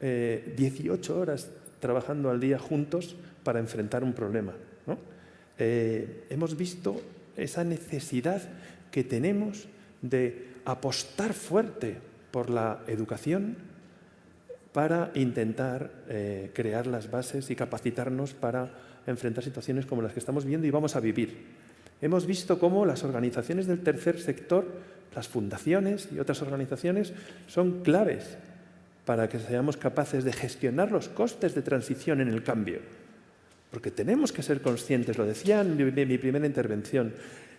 Speaker 3: 18 horas trabajando al día juntos para enfrentar un problema, ¿no? Hemos visto esa necesidad que tenemos de apostar fuerte por la educación, para intentar crear las bases y capacitarnos para enfrentar situaciones como las que estamos viendo y vamos a vivir. Hemos visto cómo las organizaciones del tercer sector, las fundaciones y otras organizaciones son claves para que seamos capaces de gestionar los costes de transición en el cambio. Porque tenemos que ser conscientes, lo decía en mi primera intervención,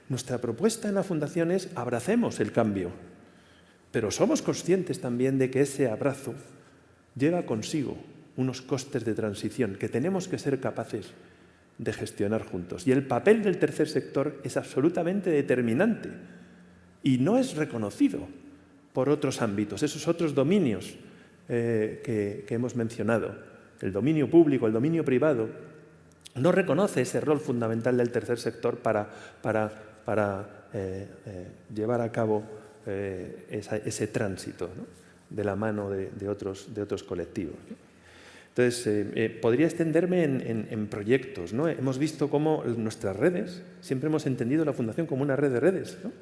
Speaker 3: nuestra propuesta en la fundación es abracemos el cambio, pero somos conscientes también de que ese abrazo lleva consigo unos costes de transición que tenemos que ser capaces de gestionar juntos. Y el papel del tercer sector es absolutamente determinante y no es reconocido por otros ámbitos, esos otros dominios que hemos mencionado. El dominio público, el dominio privado, no reconoce ese rol fundamental del tercer sector para llevar a cabo ese tránsito, ¿no?, de la mano de otros colectivos, ¿no? Entonces, podría extenderme en proyectos, ¿no? Hemos visto cómo nuestras redes, siempre hemos entendido la Fundación como una red de redes, ¿no?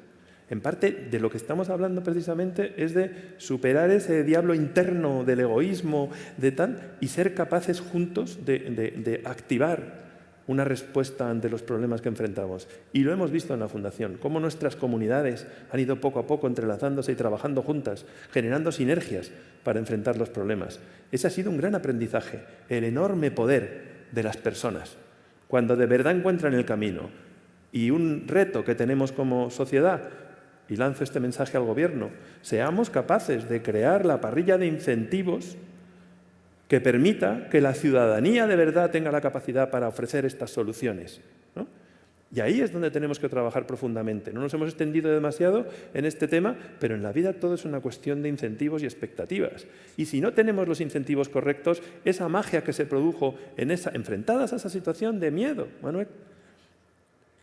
Speaker 3: En parte de lo que estamos hablando precisamente es de superar ese diablo interno del egoísmo, y ser capaces juntos de activar una respuesta ante los problemas que enfrentamos. Y lo hemos visto en la Fundación, cómo nuestras comunidades han ido poco a poco entrelazándose y trabajando juntas, generando sinergias para enfrentar los problemas. Ese ha sido un gran aprendizaje, el enorme poder de las personas, cuando de verdad encuentran el camino. Y un reto que tenemos como sociedad, y lanzo este mensaje al Gobierno, seamos capaces de crear la parrilla de incentivos que permita que la ciudadanía de verdad tenga la capacidad para ofrecer estas soluciones, ¿no? Y ahí es donde tenemos que trabajar profundamente. No nos hemos extendido demasiado en este tema, pero en la vida todo es una cuestión de incentivos y expectativas. Y si no tenemos los incentivos correctos, esa magia que se produjo enfrentadas a esa situación de miedo, Manuel,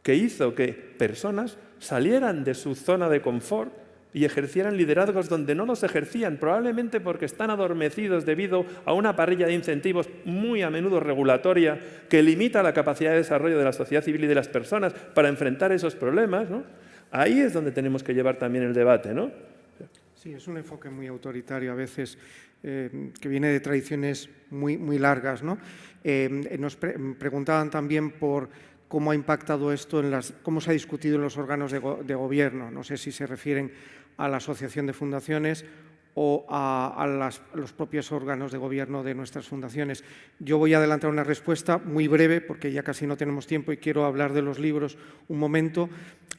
Speaker 3: que hizo que personas salieran de su zona de confort y ejercieran liderazgos donde no los ejercían, probablemente porque están adormecidos debido a una parrilla de incentivos muy a menudo regulatoria que limita la capacidad de desarrollo de la sociedad civil y de las personas para enfrentar esos problemas, ¿no? Ahí es donde tenemos que llevar también el debate, ¿no?
Speaker 2: Sí, es un enfoque muy autoritario a veces, que viene de tradiciones muy largas, ¿no? Nos preguntaban también por cómo ha impactado esto cómo se ha discutido en los órganos de gobierno. No sé si se refieren a la Asociación de Fundaciones o a los propios órganos de gobierno de nuestras fundaciones. Yo voy a adelantar una respuesta muy breve, porque ya casi no tenemos tiempo y quiero hablar de los libros un momento.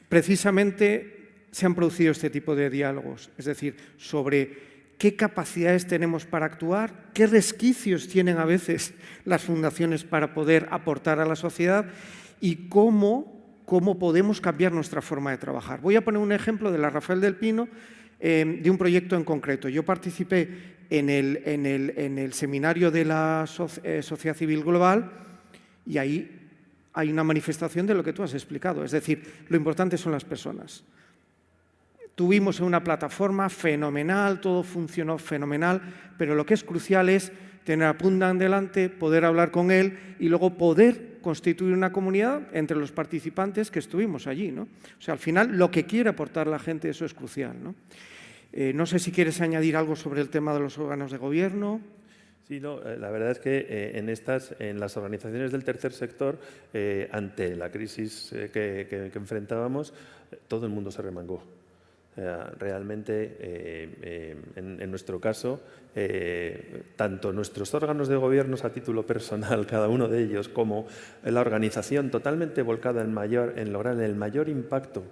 Speaker 2: Precisamente se han producido este tipo de diálogos, es decir, sobre qué capacidades tenemos para actuar, qué resquicios tienen a veces las fundaciones para poder aportar a la sociedad y cómo podemos cambiar nuestra forma de trabajar. Voy a poner un ejemplo de la Rafael del Pino, de un proyecto en concreto. Yo participé en el seminario de la Sociedad Civil Global y ahí hay una manifestación de lo que tú has explicado. Es decir, lo importante son las personas. Tuvimos una plataforma fenomenal, todo funcionó fenomenal, pero lo que es crucial es tener a Pundan delante, poder hablar con él y luego poder constituir una comunidad entre los participantes que estuvimos allí, ¿no? O sea, al final, lo que quiere aportar la gente, eso es crucial, ¿no? No sé si quieres añadir algo sobre el tema de los órganos de gobierno.
Speaker 3: Sí, no, la verdad es que en las organizaciones del tercer sector, ante la crisis que enfrentábamos, todo el mundo se remangó. Realmente, en nuestro caso, tanto nuestros órganos de gobierno a título personal, cada uno de ellos, como la organización totalmente volcada en lograr el mayor impacto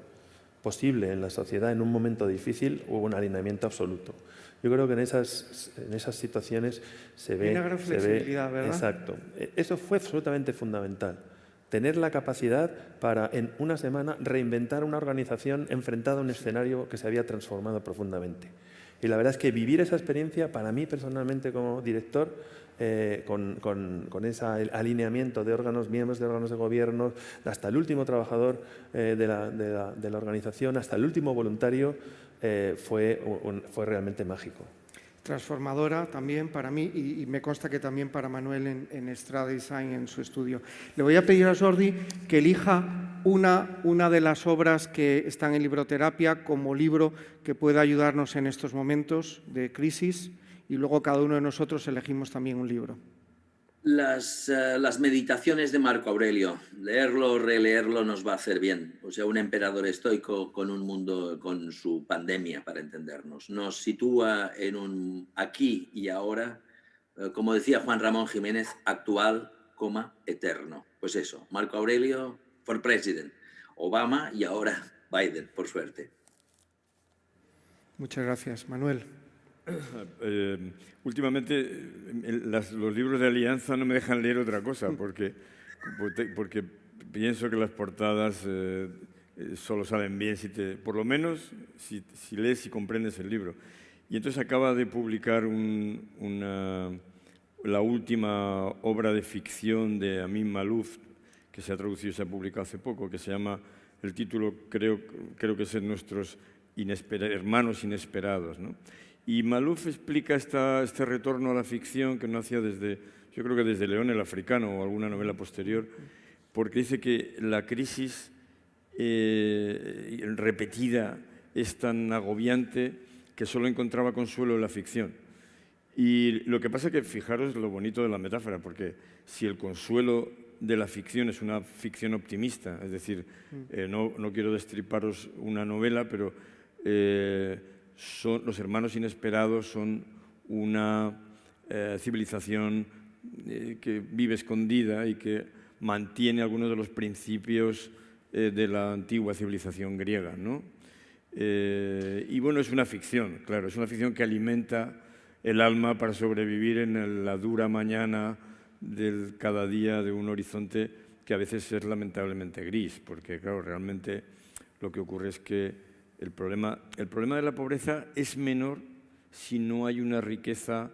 Speaker 3: posible en la sociedad en un momento difícil, hubo un alineamiento absoluto. Yo creo que en esas situaciones se ve...
Speaker 2: Una gran flexibilidad, ¿verdad?
Speaker 3: Exacto. Eso fue absolutamente fundamental. Tener la capacidad para, en una semana, reinventar una organización enfrentada a un escenario que se había transformado profundamente. Y la verdad es que vivir esa experiencia, para mí personalmente como director, con ese alineamiento de miembros de órganos de gobierno, hasta el último trabajador de la organización, hasta el último voluntario, fue realmente mágico.
Speaker 2: Transformadora también para mí y me consta que también para Manuel en Estrada Design en su estudio. Le voy a pedir a Jordi que elija una de las obras que están en Libroterapia como libro que pueda ayudarnos en estos momentos de crisis y luego cada uno de nosotros elegimos también un libro.
Speaker 5: Las meditaciones de Marco Aurelio, leerlo, releerlo nos va a hacer bien. O sea, un emperador estoico con un mundo, con su pandemia, para entendernos. Nos sitúa en un aquí y ahora, como decía Juan Ramón Jiménez, actual, eterno. Pues eso, Marco Aurelio for president, Obama y ahora Biden, por suerte.
Speaker 2: Muchas gracias. Manuel.
Speaker 4: Últimamente los libros de Alianza no me dejan leer otra cosa porque pienso que las portadas solo salen bien por lo menos si lees y comprendes el libro. Y entonces acaba de publicar la última obra de ficción de Amin Maalouf, que se ha traducido y se ha publicado hace poco, que se llama, el título creo que es Nuestros hermanos inesperados, ¿no? Y Maalouf explica este retorno a la ficción que no hacía yo creo que desde León el Africano o alguna novela posterior, porque dice que la crisis repetida es tan agobiante que solo encontraba consuelo en la ficción. Y lo que pasa es que fijaros lo bonito de la metáfora, porque si el consuelo de la ficción es una ficción optimista, es decir, no quiero destriparos una novela, pero Los hermanos inesperados son una civilización que vive escondida y que mantiene algunos de los principios de la antigua civilización griega, ¿no? Y bueno, es una ficción, claro, es una ficción que alimenta el alma para sobrevivir en la dura mañana del cada día de un horizonte que a veces es lamentablemente gris, porque claro, realmente lo que ocurre es que el problema de la pobreza es menor si no hay una riqueza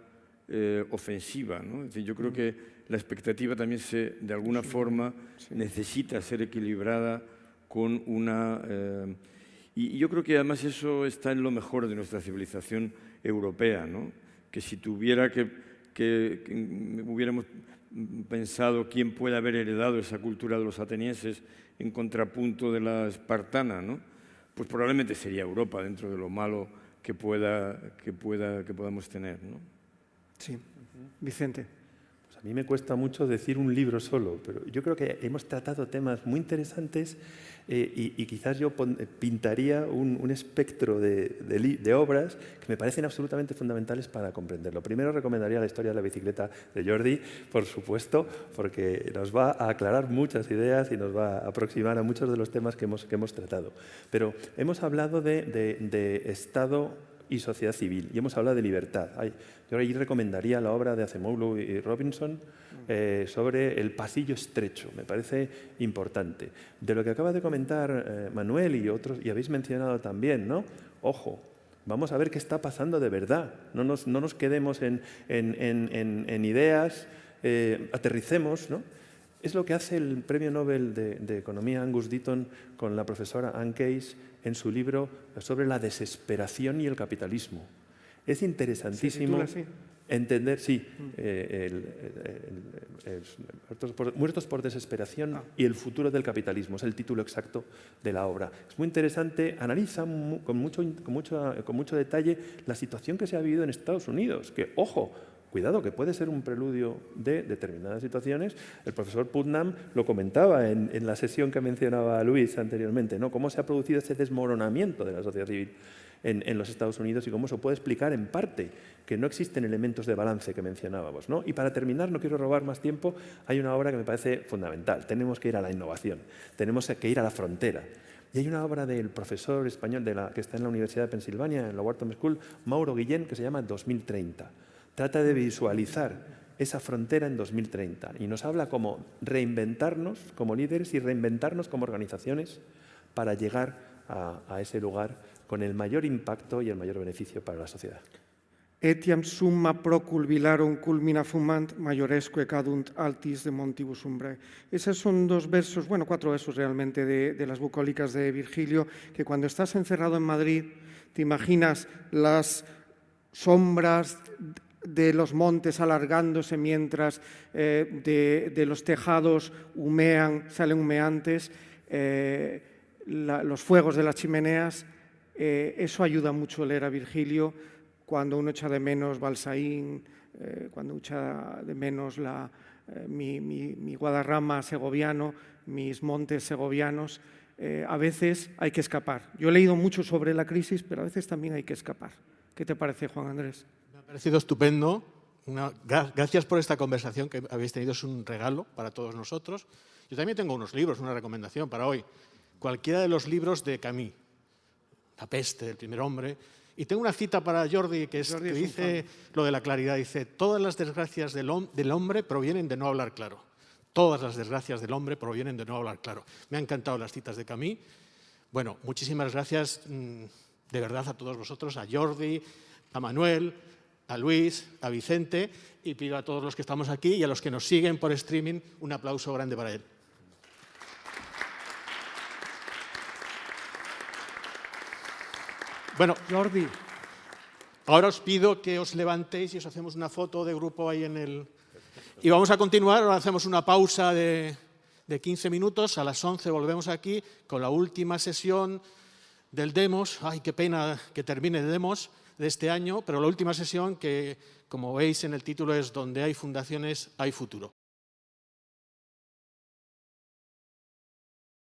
Speaker 4: ofensiva, ¿no? Es decir, yo creo que la expectativa también de alguna forma necesita ser equilibrada con una... y yo creo que además eso está en lo mejor de nuestra civilización europea, ¿no? Que si tuviera que hubiéramos pensado quién puede haber heredado esa cultura de los atenienses en contrapunto de la espartana, ¿no? Pues probablemente sería Europa dentro de lo malo que podamos tener, ¿no?
Speaker 2: Sí. Vicente.
Speaker 6: Pues a mí me cuesta mucho decir un libro solo, pero yo creo que hemos tratado temas muy interesantes y quizás yo pintaría un espectro de obras que me parecen absolutamente fundamentales para comprenderlo. Primero recomendaría La historia de la bicicleta de Jordi, por supuesto, porque nos va a aclarar muchas ideas y nos va a aproximar a muchos de los temas que hemos tratado. Pero hemos hablado de Estado y sociedad civil, y hemos hablado de libertad. Yo ahí recomendaría la obra de Acemoglu y Robinson sobre el pasillo estrecho, me parece importante. De lo que acaba de comentar Manuel y otros, y habéis mencionado también, ¿no? Ojo, vamos a ver qué está pasando de verdad, no nos quedemos en ideas, aterricemos, ¿no? Es lo que hace el premio Nobel de Economía Angus Deaton con la profesora Anne Case en su libro sobre la desesperación y el capitalismo. Es interesantísimo entender, Muertos por desesperación y el futuro del capitalismo, es el título exacto de la obra. Es muy interesante, analiza con mucho detalle la situación que se ha vivido en Estados Unidos, que, ojo, cuidado, que puede ser un preludio de determinadas situaciones. El profesor Putnam lo comentaba en la sesión que mencionaba Luis anteriormente, ¿no? Cómo se ha producido ese desmoronamiento de la sociedad civil en los Estados Unidos y cómo se puede explicar en parte que no existen elementos de balance que mencionábamos, ¿no? Y para terminar, no quiero robar más tiempo, hay una obra que me parece fundamental. Tenemos que ir a la innovación, tenemos que ir a la frontera. Y hay una obra del profesor español que está en la Universidad de Pensilvania, en la Wharton School, Mauro Guillén, que se llama 2030. Trata de visualizar esa frontera en 2030 y nos habla cómo reinventarnos como líderes y reinventarnos como organizaciones para llegar a ese lugar con el mayor impacto y el mayor beneficio para la sociedad.
Speaker 2: Etiam summa procul vilarum culmina fumant maioresque cadunt altis de montibus umbrae. Esos son 2 versos, bueno, 4 versos realmente de las bucólicas de Virgilio, que cuando estás encerrado en Madrid te imaginas las sombras de los montes alargándose mientras de los tejados salen humeantes, los fuegos de las chimeneas. Eso ayuda mucho a leer a Virgilio cuando uno echa de menos Balsaín, cuando echa de menos mi Guadarrama segoviano, mis montes segovianos, a veces hay que escapar. Yo he leído mucho sobre la crisis, pero a veces también hay que escapar. ¿Qué te parece, Juan Andrés?
Speaker 1: Me ha parecido estupendo. Gracias por esta conversación que habéis tenido, es un regalo para todos nosotros. Yo también tengo unos libros, una recomendación para hoy. Cualquiera de los libros de Camus, La peste, El primer hombre. Y tengo una cita para Jordi que dice lo de la claridad. Dice, todas las desgracias del hombre provienen de no hablar claro. Todas las desgracias del hombre provienen de no hablar claro. Me han encantado las citas de Camus. Bueno, muchísimas gracias de verdad a todos vosotros, a Jordi, a Manuel, a Luis, a Vicente, y pido a todos los que estamos aquí y a los que nos siguen por streaming un aplauso grande para él. Bueno,
Speaker 2: Jordi.
Speaker 1: Ahora os pido que os levantéis y os hacemos una foto de grupo ahí en el... Y vamos a continuar, ahora hacemos una pausa de 15 minutos, a las 11 volvemos aquí con la última sesión del Demos. Ay, qué pena que termine el Demos de este año, pero la última sesión que, como veis en el título, es Donde hay fundaciones, hay futuro.